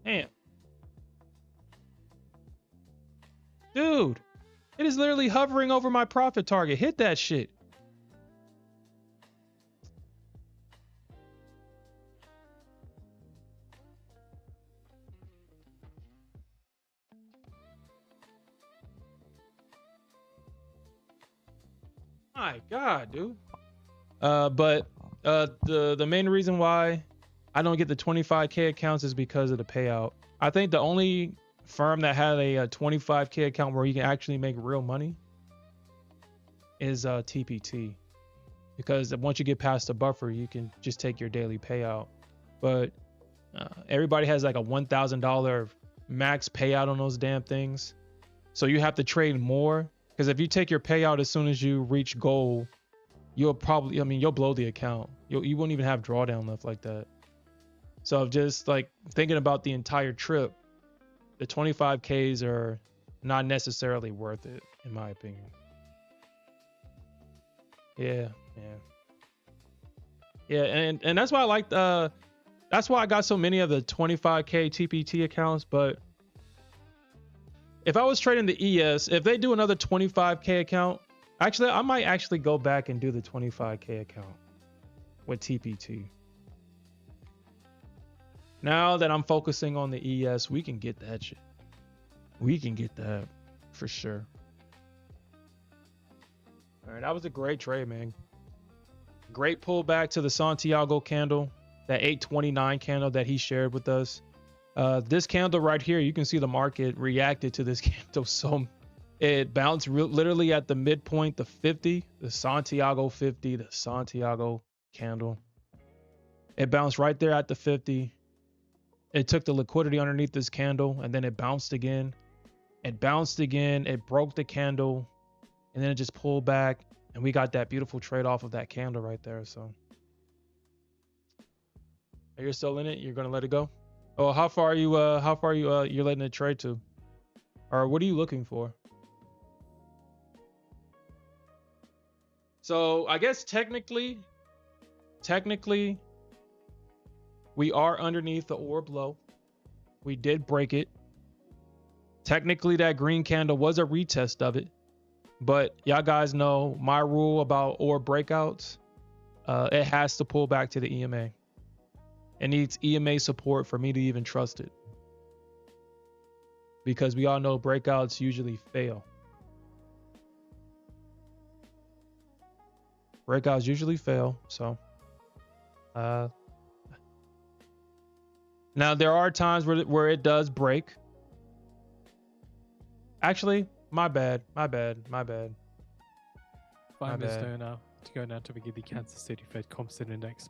Damn. Dude, it is literally hovering over my profit target. Hit that shit. My God, dude. But the main reason why I don't get the 25K accounts is because of the payout. I think the only firm that had a 25K account where you can actually make real money is TPT, because once you get past the buffer, you can just take your daily payout. But Everybody has like a $1,000 max payout on those damn things. So you have to trade more, because if you take your payout as soon as you reach goal, you'll probably, you'll blow the account. You won't even have drawdown left like that. So just like thinking about the entire trip, the 25Ks are not necessarily worth it, in my opinion. Yeah. And that's why I liked, that's why I got so many of the 25K TPT accounts. But if I was trading the ES, if they do another 25K account, actually, I might actually go back and do the 25K account with TPT. Now that I'm focusing on the ES, we can get that shit. We can get that for sure. All right, that was a great trade, man. Great pullback to the Santiago candle, that 829 candle that he shared with us. This candle right here, you can see the market reacted to this candle. So it bounced literally at the midpoint, the 50, the Santiago 50, the Santiago candle. It bounced right there at the 50. It took the liquidity underneath this candle, and then it bounced again. It bounced again. It broke the candle, and then it just pulled back, and we got that beautiful trade off of that candle right there. So you're still in it? You're gonna let it go? Oh, how far are you? You're letting it trade to? Or what are you looking for? So I guess technically, we are underneath the orb low. We did break it. Technically, that green candle was a retest of it. But y'all guys know my rule about orb breakouts. It has to pull back to the EMA. It needs EMA support for me to even trust it. Because we all know breakouts usually fail. Breakouts usually fail. So now there are times where it does break. Actually, my bad. 5 minutes to go now to begin the Kansas City Fed Composite Index.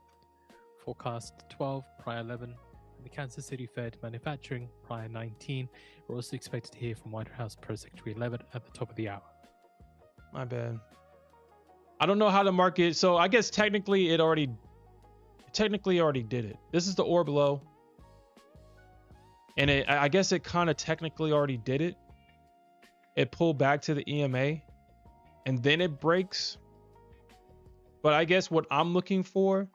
Forecast 12, prior 11. And the Kansas City Fed Manufacturing, prior 19. We're also expected to hear from White House Press Secretary 11 at the top of the hour. My bad. I don't know how the market. So I guess technically it already did it. This is the orb low. And I guess it kind of technically already did it. It pulled back to the EMA and then it breaks. But I guess what I'm looking for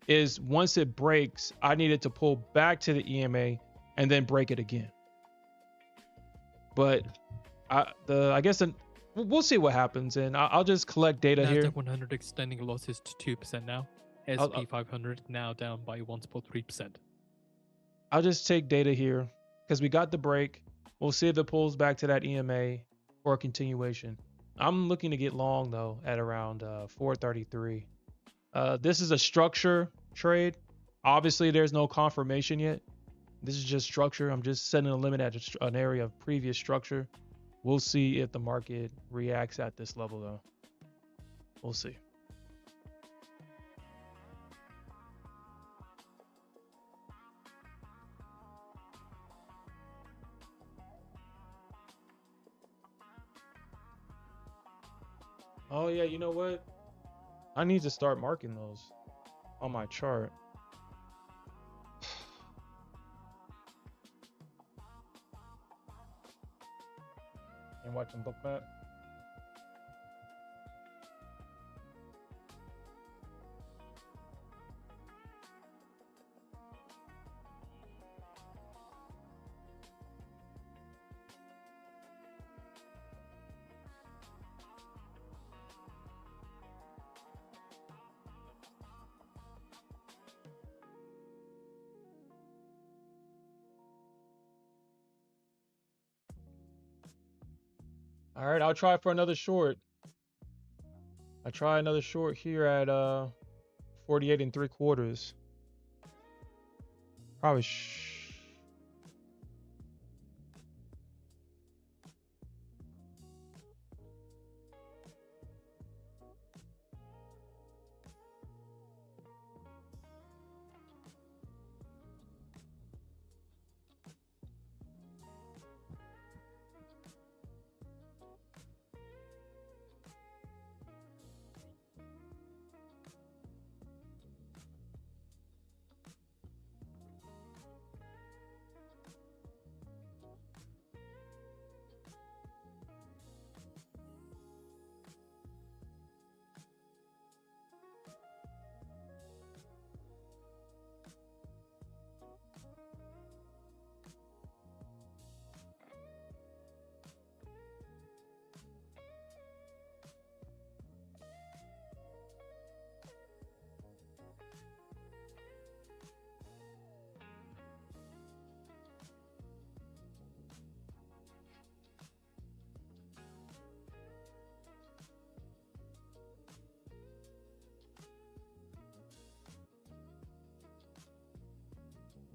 is once it breaks, I need it to pull back to the EMA and then break it again. But I guess we'll see what happens, and I'll just collect data Nasdaq here. 100 extending losses to 2% now. S&P 500 now down by 1.3%. I'll just take data here because we got the break. We'll see if it pulls back to that EMA or a continuation. I'm looking to get long though at around 433. This is a structure trade. Obviously, there's no confirmation yet. This is just structure. I'm just setting a limit at an area of previous structure. We'll see if the market reacts at this level though. We'll see. Oh yeah, you know what? I need to start marking those on my chart. And watching book map. All right, I'll try for another short. I try another short here at 48 3/4. Probably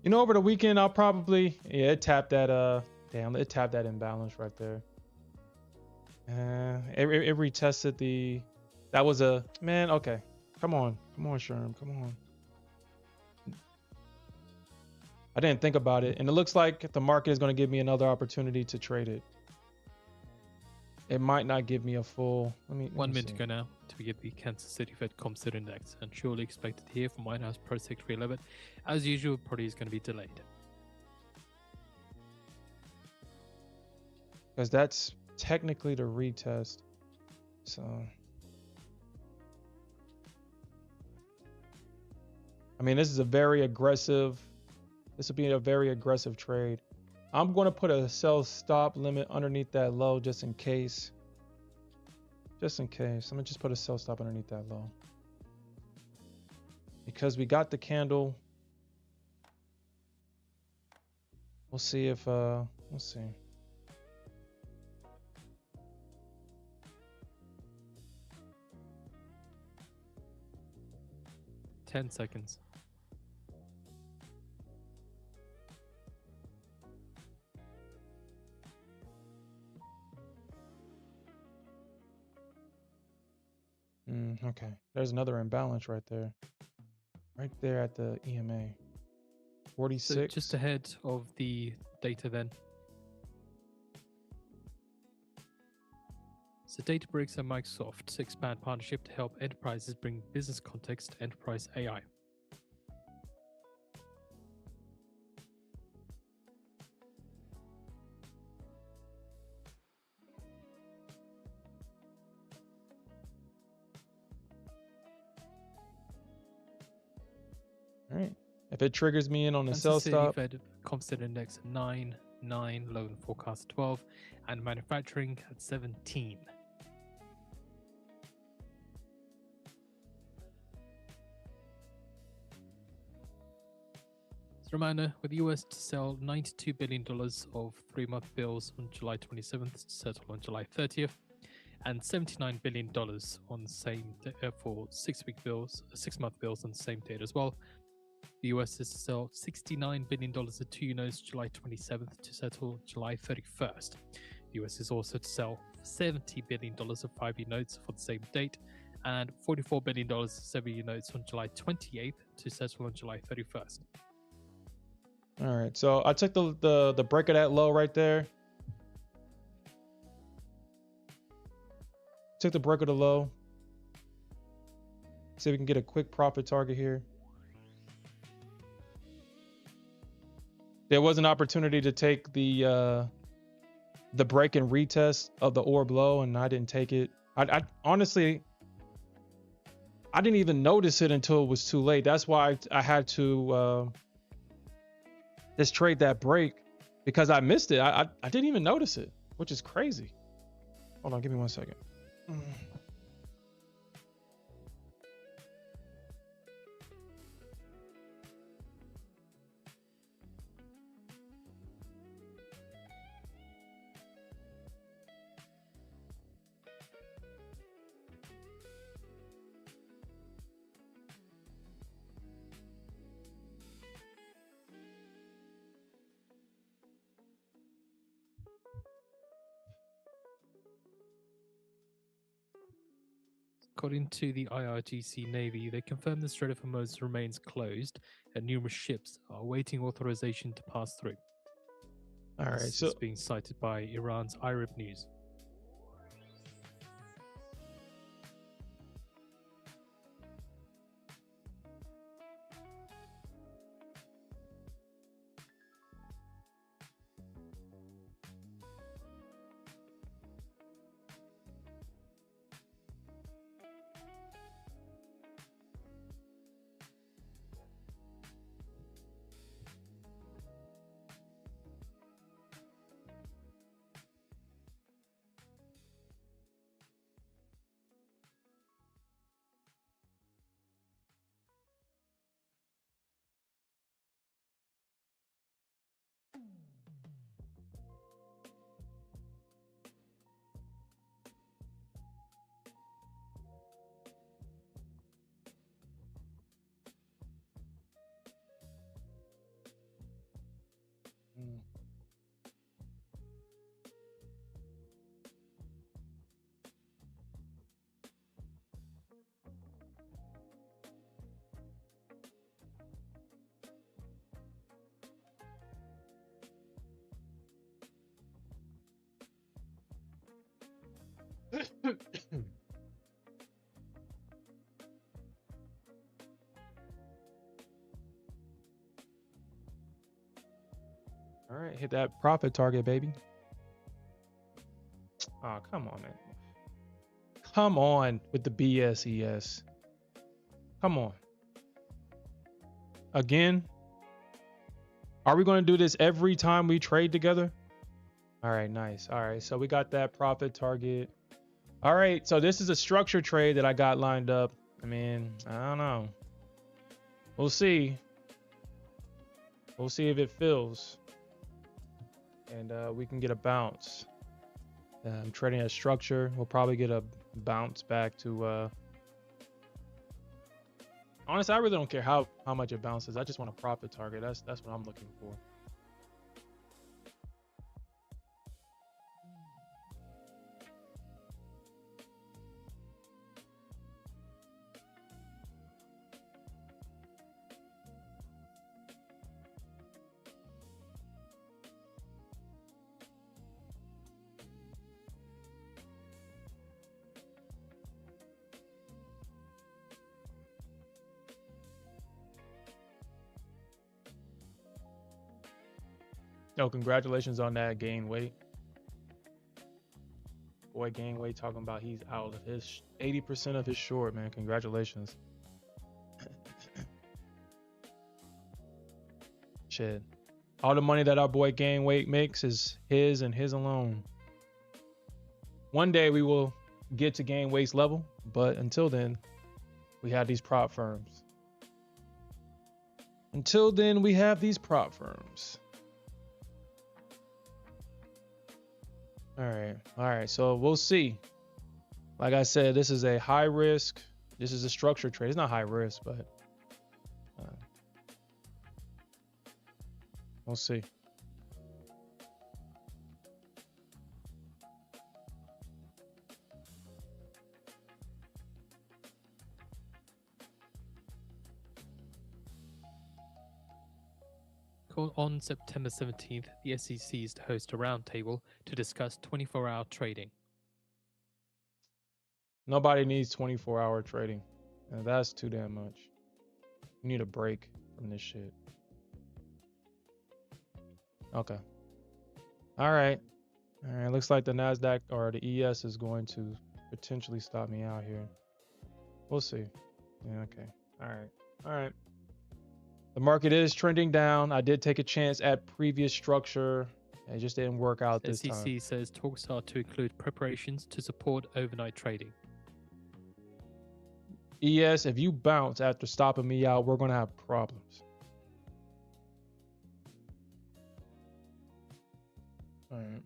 You know, over the weekend, I'll probably, yeah, it tapped that, damn, it tapped that imbalance right there. It retested the, that was a, man, okay. Come on, Sherm, come on. I didn't think about it. And it looks like the market is going to give me another opportunity to trade it. It might not give me a full, let me 1 minute see. ago now to begin the Kansas City Fed Composite Index, and surely expected to hear from White House Press Secretary Levitt. As usual, probably is going to be delayed. Because that's technically the retest. So, I mean, this is a very aggressive, this will be a very aggressive trade. I'm going to put a sell stop limit underneath that low just in case. Just in case. I'm going to just put a sell stop underneath that low. Because we got the candle. We'll see if, we'll see. Ten seconds. Okay. There's another imbalance right there. Right there at the EMA. 46. So just ahead of the data then. So Databricks and Microsoft expand partnership to help enterprises bring business context to enterprise AI. All right. If it triggers me in on the Kansas sell City stop. Fed Composite Index at 9, low and forecast at 12, and manufacturing at 17. As a reminder, with the US to sell $92 billion of 3-month bills on July 27th to settle on July 30th, and $79 billion on the same for 6-month bills on the same date as well. The US is to sell $69 billion of 2-year notes July 27th to settle July 31st. The US is also to sell $70 billion of 5-year notes for the same date, and $44 billion of 7-year notes on July 28th to settle on July 31st. All right. So I took the break of that low right there. Took the break of the low. See if we can get a quick profit target here. There was an opportunity to take the break and retest of the orb low, and I didn't take it. I honestly, I didn't even notice it until it was too late. That's why I had to just trade that break, because I missed it. I didn't even notice it, which is crazy. Hold on, give me 1 second. According to the IRGC Navy, they confirmed the Strait of Hormuz remains closed and numerous ships are awaiting authorization to pass through. All right, This is being cited by Iran's IRIB News. All right, hit that profit target, baby. Oh, come on, man. Come on with the BSES. Come on. Again. Are we going to do this every time we trade together? All right, nice. All right, so we got that profit target. All right, so this is a structure trade that I got lined up. I mean, I don't know. We'll see. We'll see if it fills. And we can get a bounce. I'm trading a structure. We'll probably get a bounce back to... Honestly, I really don't care how much it bounces. I just want a profit target. That's what I'm looking for. Yo, congratulations on that gain weight. Boy, gain weight talking about he's out of his 80% of his short, man. Congratulations. Shit. All the money that our boy gain weight makes is his and his alone. One day we will get to gain weight's level, but until then, we have these prop firms. Until then, we have these prop firms. All right. So we'll see. Like I said, this is a high risk. This is a structured trade. It's not high risk, but we'll see. On September 17th, the SEC is to host a roundtable to discuss 24-hour trading. Nobody needs 24-hour trading. And that's too damn much. You need a break from this shit. Okay. All right. Looks like the Nasdaq or the ES is going to potentially stop me out here. We'll see. Yeah, okay. All right. The market is trending down. I did take a chance at previous structure. It just didn't work out this time. SEC says talks are to include preparations to support overnight trading. ES, if you bounce after stopping me out, we're going to have problems. All right.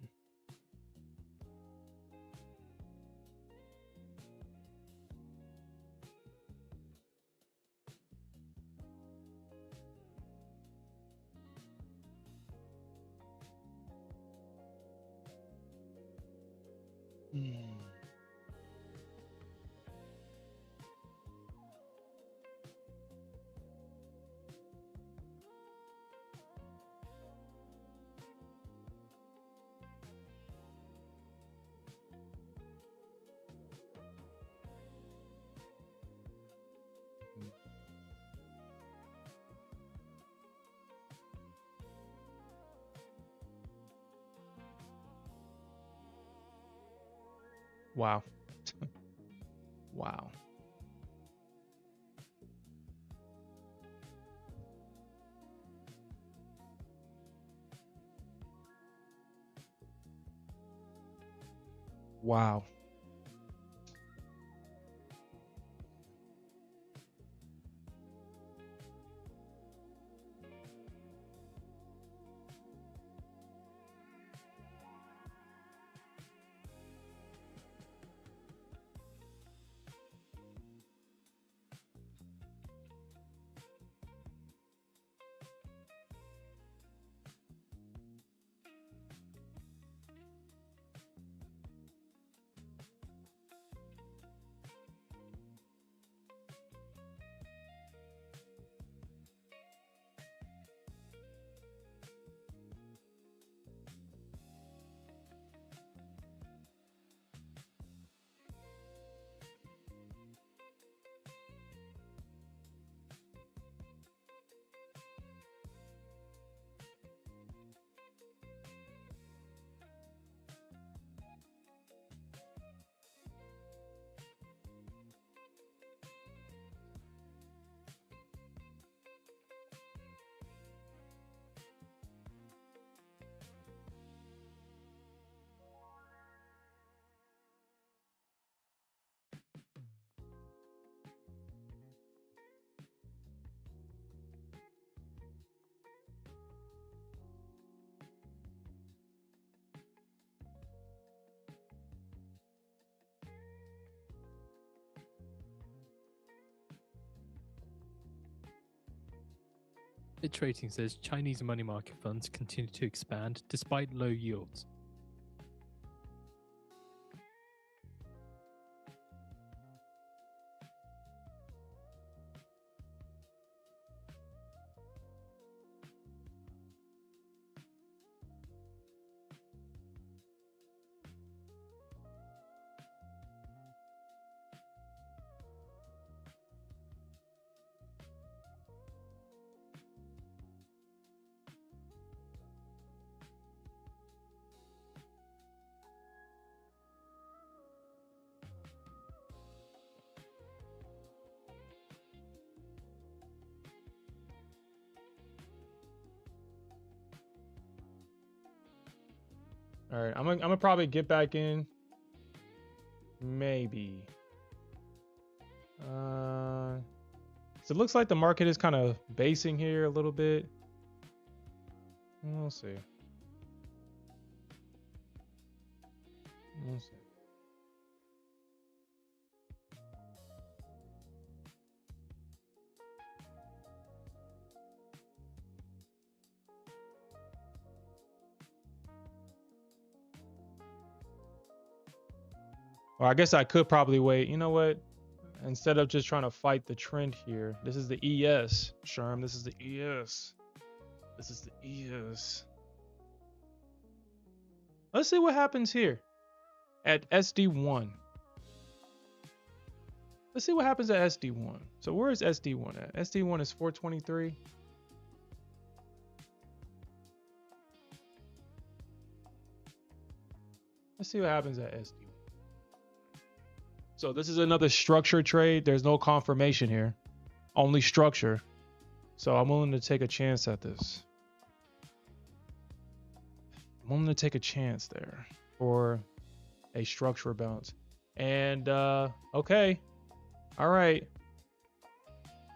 Wow. Wow. Wow. BitTrading says Chinese money market funds continue to expand despite low yields. All right, I'm gonna probably get back in. Maybe. So it looks like the market is kind of basing here a little bit. We'll see. We'll see. Or I guess I could probably wait. You know what? Instead of just trying to fight the trend here, this is the ES, Sherm. This is the ES. This is the ES. Let's see what happens here at SD1. Let's see what happens at SD1. So where is SD1 at? SD1 is 423. Let's see what happens at SD1. So this is another structure trade. There's no confirmation here, only structure. So I'm willing to take a chance at this. I'm willing to take a chance there for a structure bounce. And okay, all right.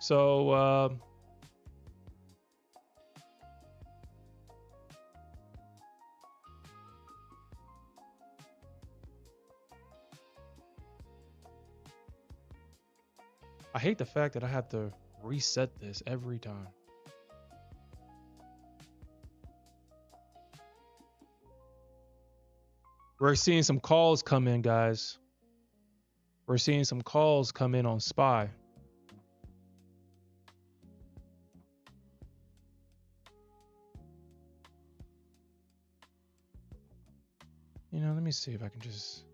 So I hate the fact that I have to reset this every time. We're seeing some calls come in, guys. We're seeing some calls come in on SPY. You know, let me see if I can just...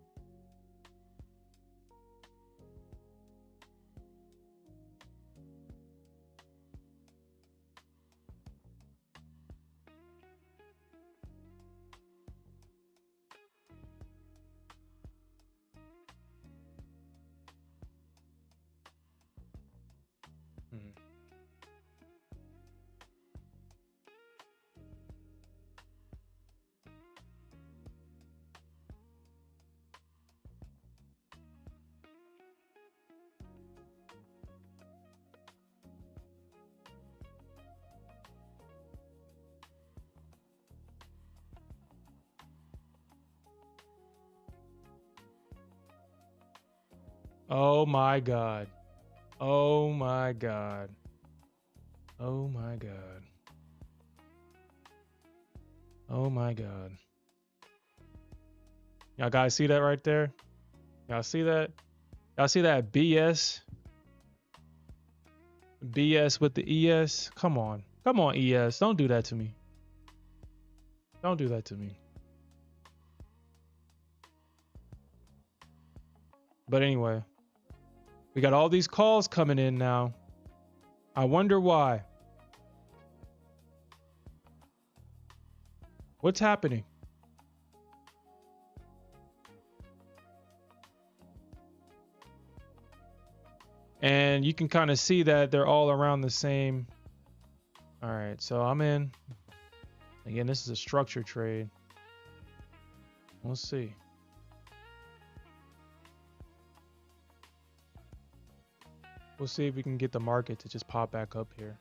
Oh my God. Oh my God. Oh my God. Oh my God. Y'all guys see that right there? Y'all see that? Y'all see that BS? BS with the ES? Come on. Come on, ES. Don't do that to me. Don't do that to me. But anyway, we got all these calls coming in now. I wonder why. What's happening? And you can kind of see that they're all around the same. All right, so I'm in. Again, this is a structure trade. We'll see. We'll see if we can get the market to just pop back up here.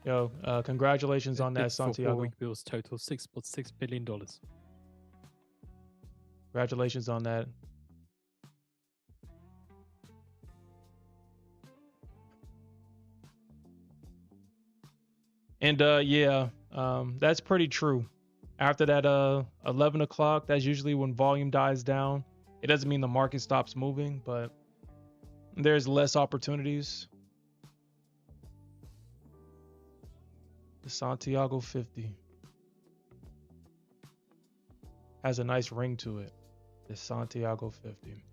Yo, congratulations on that, Bids for Santiago. 4-week bills total $6.6 billion. Congratulations on that. And yeah, that's pretty true. After that 11 o'clock, that's usually when volume dies down. It doesn't mean the market stops moving, but there's less opportunities. The Santiago 50 has a nice ring to it. The Santiago 50.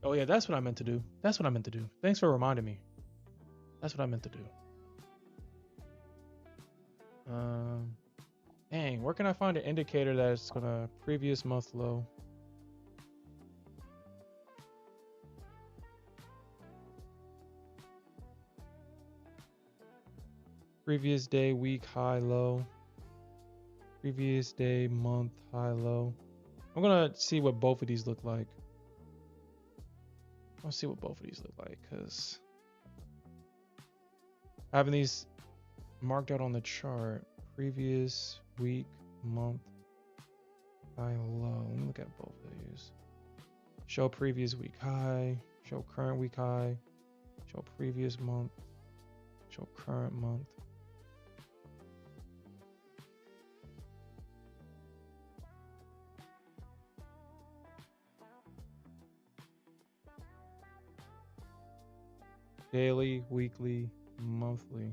Oh yeah, that's what I meant to do. That's what I meant to do. Thanks for reminding me. That's what I meant to do. Dang, where can I find an indicator that's gonna previous month low? Previous day, week, high, low. Previous day, month, high, low. I'm gonna see what both of these look like. I'll see what both of these look like, because having these marked out on the chart, previous week, month, high, low. Let me look at both of these. Show previous week high, show current week high, show previous month, show current month. Daily, weekly, monthly.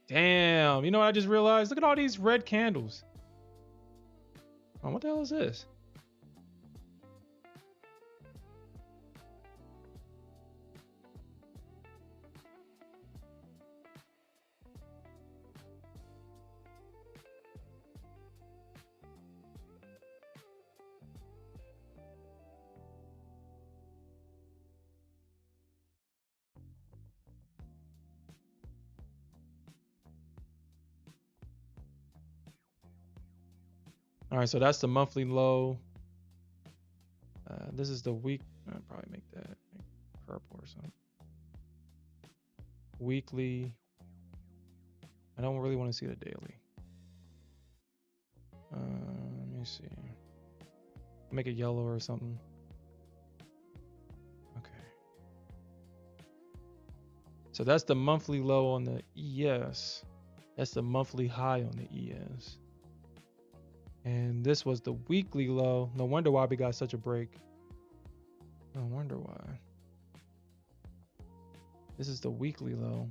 Damn, you know what I just realized? Look at all these red candles. Oh, what the hell is this? All right, so that's the monthly low. This is the week. I'll probably make purple or something. Weekly. I don't really want to see the daily. Let me see. Make it yellow or something. Okay. So that's the monthly low on the ES. That's the monthly high on the ES. And this was the weekly low. No wonder why we got such a break. No wonder why. This is the weekly low.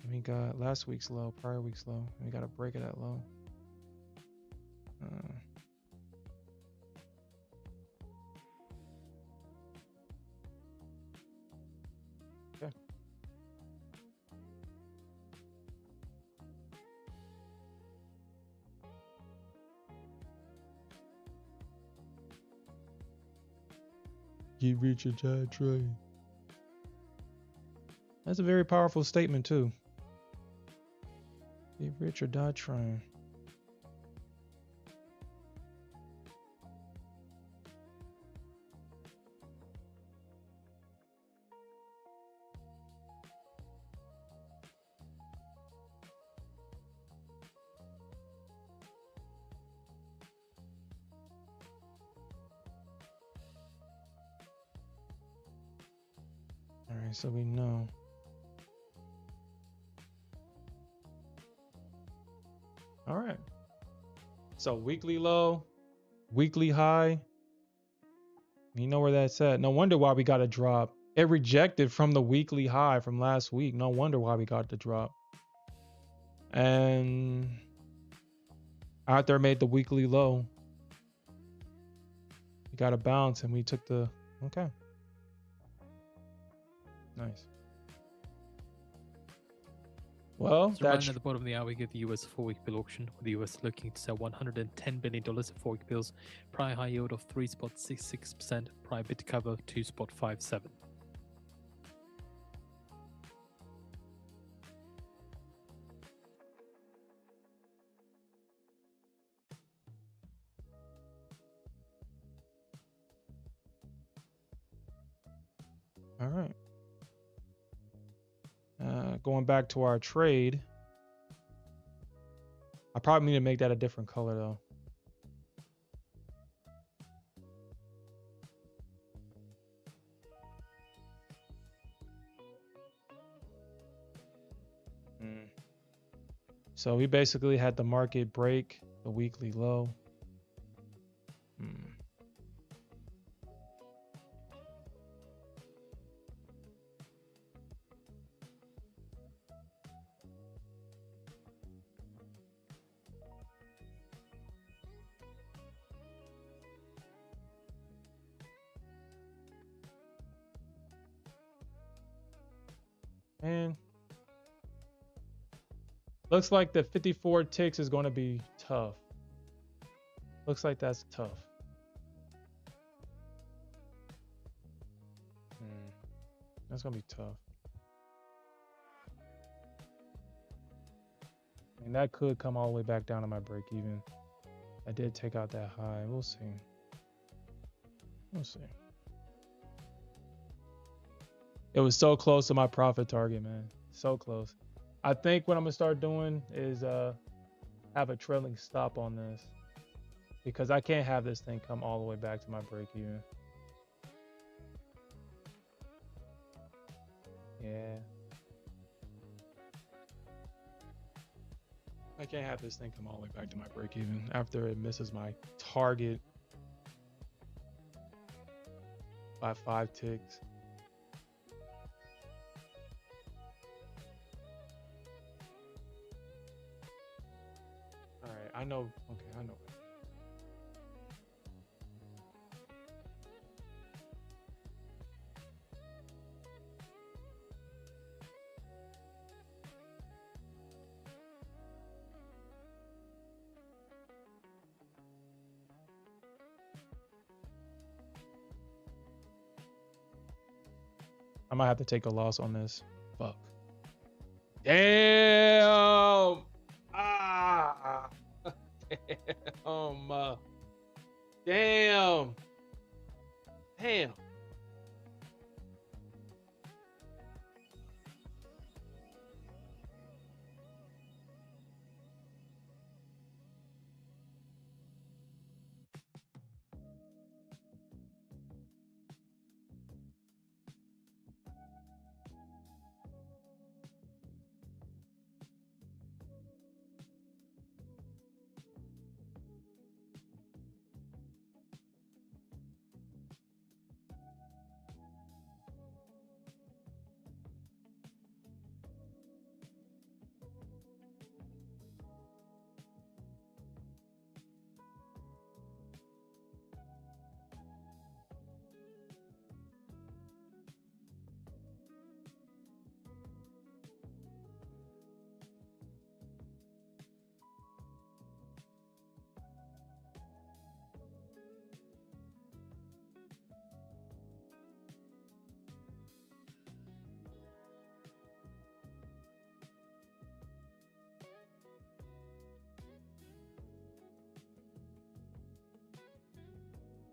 And we got last week's low, prior week's low. And we got a break of that low. Okay. Get rich or die trying. That's a very powerful statement too. Get rich or die trying. All right, so we know. All right. So weekly low, weekly high. You know where that's at. No wonder why we got a drop. It rejected from the weekly high from last week. No wonder why we got the drop. And out there made the weekly low. We got a bounce and we took the, okay. Nice. Well, So right at the bottom of the hour, we get the US 4-week bill auction, with the US looking to sell $110 billion of 4-week bills, prior high yield of 3.66%, prior bid to cover 2.57. all right. Going back to our trade. I probably need to make that a different color though. So we basically had the market break the weekly low. And looks like the 54 ticks is going to be tough. Looks like that's tough. That's going to be tough. And that could come all the way back down to my break even. I did take out that high. We'll see. We'll see. It was so close to my profit target, man. So close. I think what I'm gonna start doing is have a trailing stop on this, because I can't have this thing come all the way back to my break even. Yeah. I can't have this thing come all the way back to my break even after it misses my target by 5 ticks. All right, I know. Okay, I know. I might have to take a loss on this. Fuck. Damn. Ah. Damn. Damn. Damn.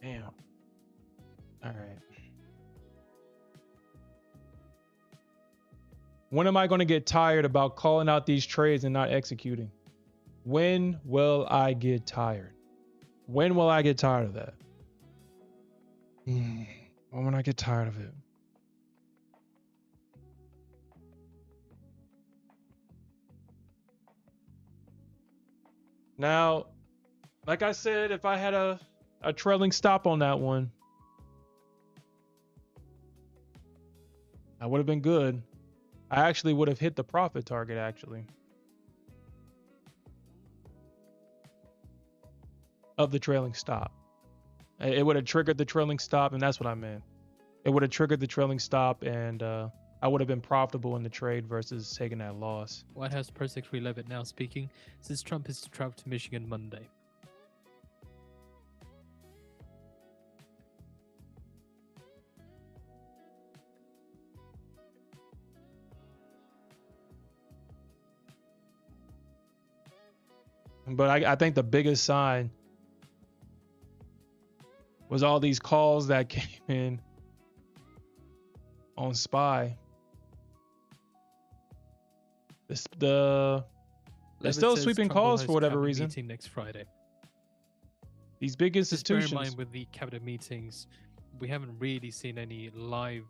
Damn. All right. When am I going to get tired about calling out these trades and not executing? When will I get tired? When will I get tired of that? When will I get tired of it? Now, like I said, if I had a trailing stop on that one, I would have been good. I actually would have hit the profit target, actually, of the trailing stop. It would have triggered the trailing stop, and that's what I meant. It would have triggered the trailing stop, and I I would have been profitable in the trade versus taking that loss. White House Press Secretary Levitt now speaking says Trump is to travel to Michigan Monday. But I think the biggest sign was all these calls that came in on SPY. They're still sweeping calls for whatever reason. Meeting next Friday. These big institutions. Just bear in mind with the cabinet meetings, we haven't really seen any live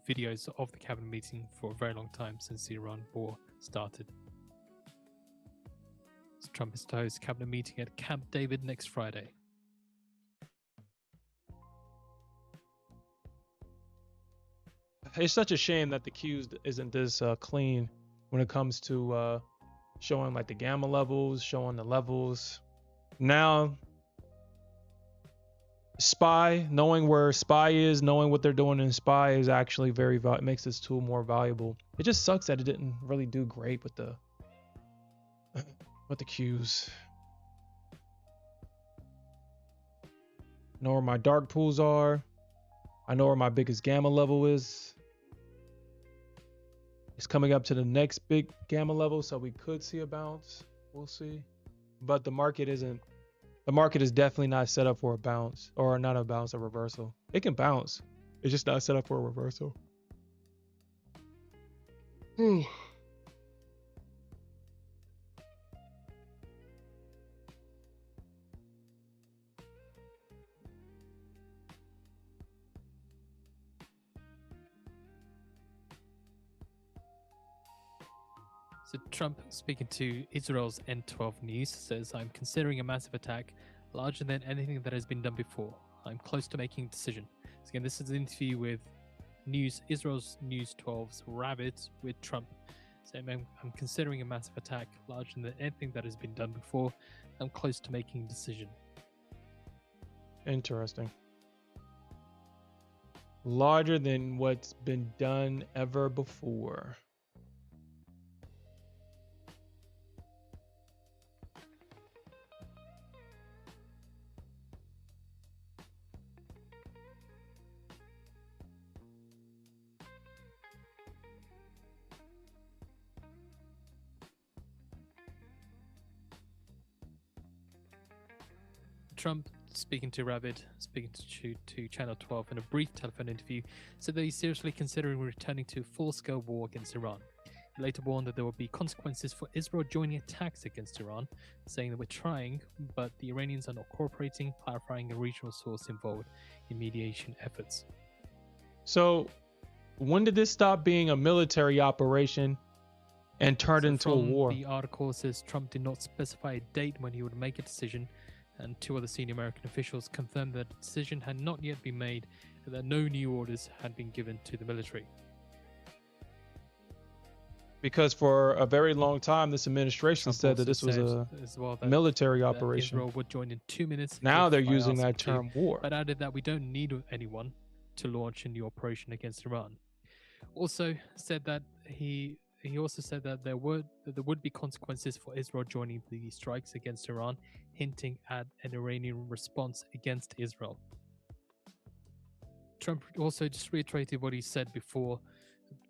videos of the cabinet meeting for a very long time since the Iran war started. So Trump is to host a cabinet meeting at Camp David next Friday. It's such a shame that the Qs isn't this clean when it comes to showing like the gamma levels, showing the levels. Now, SPY, knowing where SPY is, knowing what they're doing in SPY is actually it makes this tool more valuable. It just sucks that it didn't really do great with the Qs. Know where my dark pools are. I know where my biggest gamma level is. It's coming up to the next big gamma level, so we could see a bounce. We'll see. But the market is definitely not set up for a bounce, or not a bounce, a reversal. It can bounce. It's just not set up for a reversal. So Trump, speaking to Israel's N12 News, says, "I'm considering a massive attack larger than anything that has been done before. I'm close to making a decision." So again, this is an interview with Israel's News 12's Rabbit with Trump, saying, I'm considering a massive attack larger than anything that has been done before. I'm close to making a decision. Interesting. Larger than what's been done ever before. Trump, speaking to Rabbit, speaking to Channel 12 in a brief telephone interview, said that he's seriously considering returning to a full-scale war against Iran. He later warned that there would be consequences for Israel joining attacks against Iran, saying that we're trying, but the Iranians are not cooperating, clarifying a regional source involved in mediation efforts. So, when did this stop being a military operation and turned into a war? The article says Trump did not specify a date when he would make a decision, and two other senior American officials confirmed that a decision had not yet been made and that no new orders had been given to the military. Because for a very long time, this administration said that this was a military operation. Israel would join in 2 minutes. Now they're using that term war. But added that we don't need anyone to launch a new operation against Iran. Also said that he also said that there would be consequences for Israel joining the strikes against Iran, hinting at an Iranian response against Israel. Trump also just reiterated what he said before,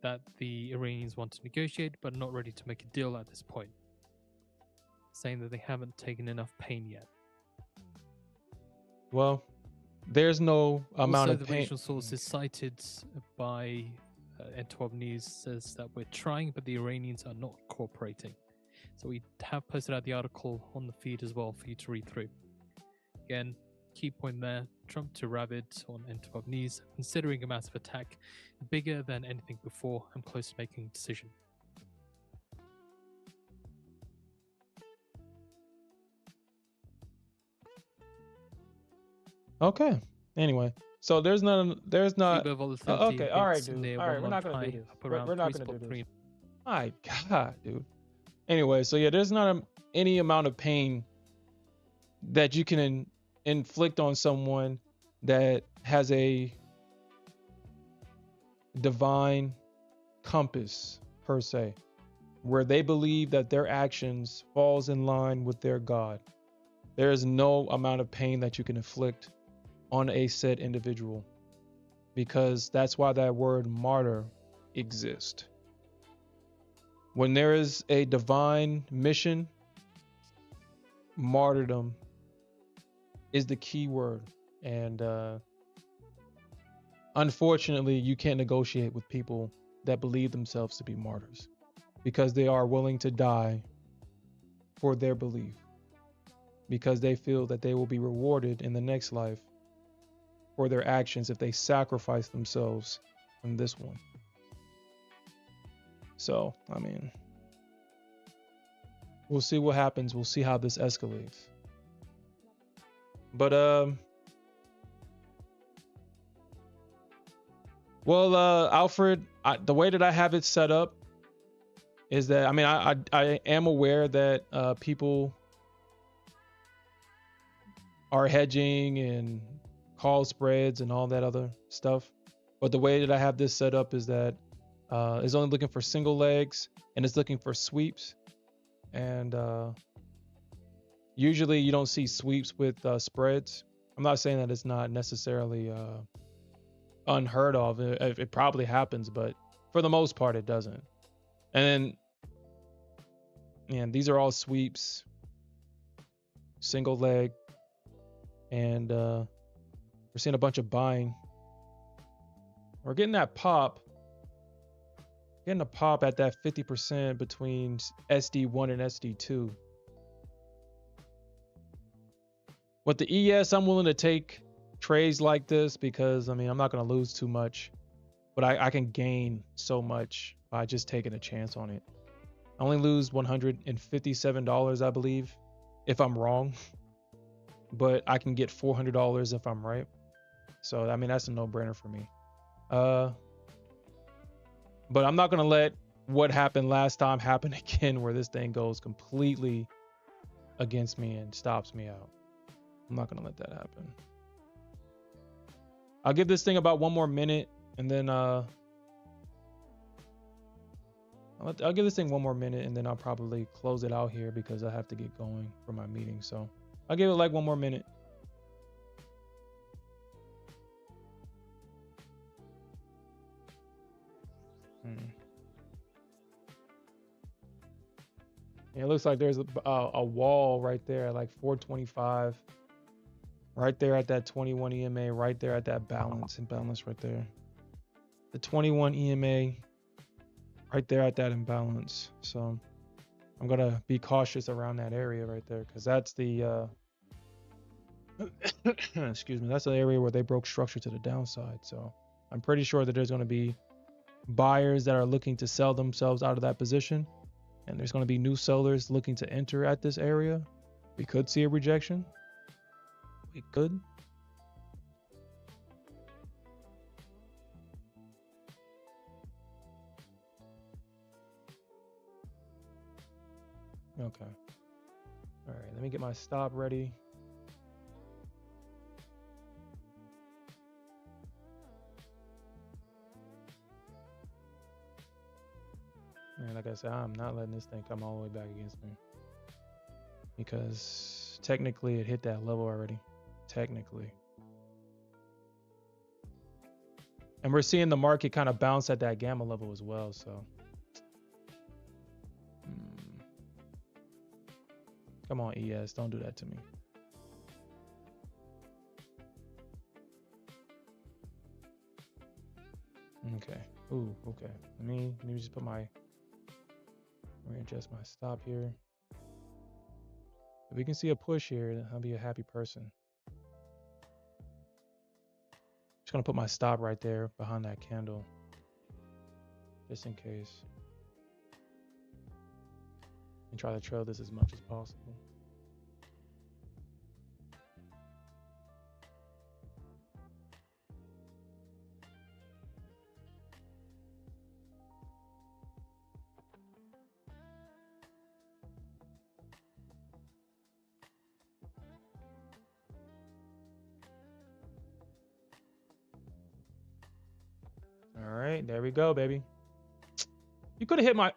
that the Iranians want to negotiate but not ready to make a deal at this point, saying that they haven't taken enough pain yet. Well, there's no amount of pain. Also, the regional sources cited by N12 News says that we're trying, but the Iranians are not cooperating. So we have posted out the article on the feed as well for you to read through. Again, key point there, Trump to Rabbit on N12 News, considering a massive attack bigger than anything before. I'm close to making a decision. Okay. Anyway, so there's not. Okay. All right, dude. All right, we're not gonna do this. We're not gonna do this. My God, dude. Anyway, so yeah, there's not any amount of pain that you can inflict on someone that has a divine compass per se, where they believe that their actions falls in line with their God. There is no amount of pain that you can inflict on a said individual, because that's why that word martyr exists. When there is a divine mission, martyrdom is the key word. And unfortunately, you can't negotiate with people that believe themselves to be martyrs, because they are willing to die for their belief, because they feel that they will be rewarded in the next life for their actions if they sacrifice themselves in this one. So, I mean, we'll see what happens. We'll see how this escalates. But Alfred, the way that I have it set up is that, I mean, I am aware that people are hedging and call spreads and all that other stuff. But the way that I have this set up is that it's only looking for single legs, and it's looking for sweeps. And usually you don't see sweeps with spreads. I'm not saying that it's not necessarily unheard of. It probably happens, but for the most part, it doesn't. And these are all sweeps, single leg, and we're seeing a bunch of buying. We're getting that pop. Getting a pop at that 50% between SD1 and SD2. With the ES, I'm willing to take trades like this because, I mean, I'm not going to lose too much, but I can gain so much by just taking a chance on it. I only lose $157, I believe, if I'm wrong, but I can get $400 if I'm right. So, I mean, that's a no-brainer for me. But I'm not going to let what happened last time happen again, where this thing goes completely against me and stops me out. I'm not going to let that happen. I'll give this thing about one more minute, and then I'll give this thing one more minute, and then I'll probably close it out here because I have to get going for my meeting. So I'll give it like one more minute. Yeah, it looks like there's a wall right there, like 425, right there at that 21 EMA, right there at that balance right there. The 21 EMA, right there at that imbalance. So I'm gonna be cautious around that area right there, because that's the excuse me, that's the area where they broke structure to the downside. So I'm pretty sure that there's going to be buyers that are looking to sell themselves out of that position, and there's going to be new sellers looking to enter at this area. We could see a rejection. We could. Okay. All right, let me get my stop ready. And like I said, I'm not letting this thing come all the way back against me, because technically it hit that level already. Technically. And we're seeing the market kind of bounce at that gamma level as well. So come on, ES, don't do that to me. Okay. Ooh, okay. Let me just put my, readjust my stop here. If we can see a push here, I'll be a happy person. Just gonna put my stop right there behind that candle, just in case, and try to trail this as much as possible. All right. right, there we go, baby. You could have hit my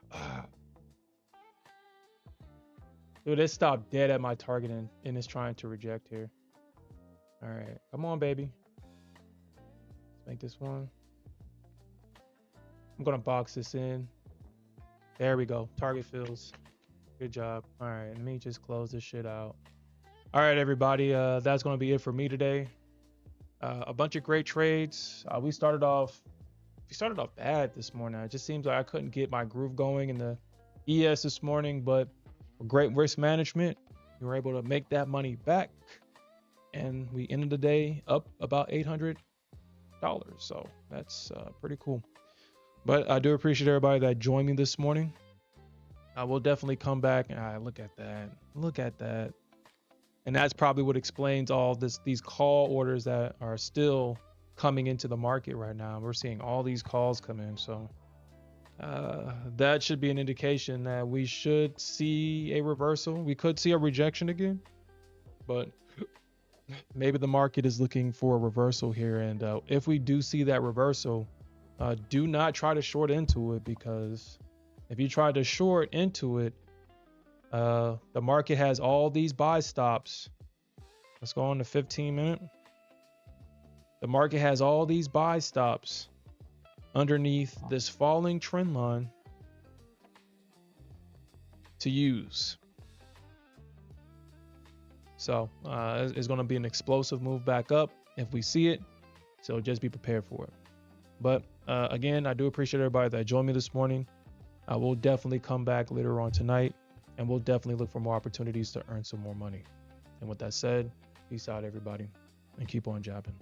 dude, it stopped dead at my target and it's trying to reject here. All right, come on, baby. Let's make this one. I'm gonna box this in. There we go. Target fills. Good job. All right, let me just close this shit out. All right, everybody. That's gonna be it for me today. A bunch of great trades. We started off bad this morning. It just seems like I couldn't get my groove going in the ES this morning, but with great risk management, we were able to make that money back, and we ended the day up about $800. So that's pretty cool. But I do appreciate everybody that joined me this morning. I will definitely come back. Look at that. Look at that. And that's probably what explains all these call orders that are still coming into the market right now. We're seeing all these calls come in. So that should be an indication that we should see a reversal. We could see a rejection again, but maybe the market is looking for a reversal here. And if we do see that reversal, do not try to short into it, because if you try to short into it, the market has all these buy stops. Let's go on the 15-minute. The market has all these buy stops underneath this falling trend line to use. So it's going to be an explosive move back up if we see it. So just be prepared for it. But again, I do appreciate everybody that joined me this morning. I will definitely come back later on tonight, and we'll definitely look for more opportunities to earn some more money. And with that said, peace out, everybody, and keep on jabbing.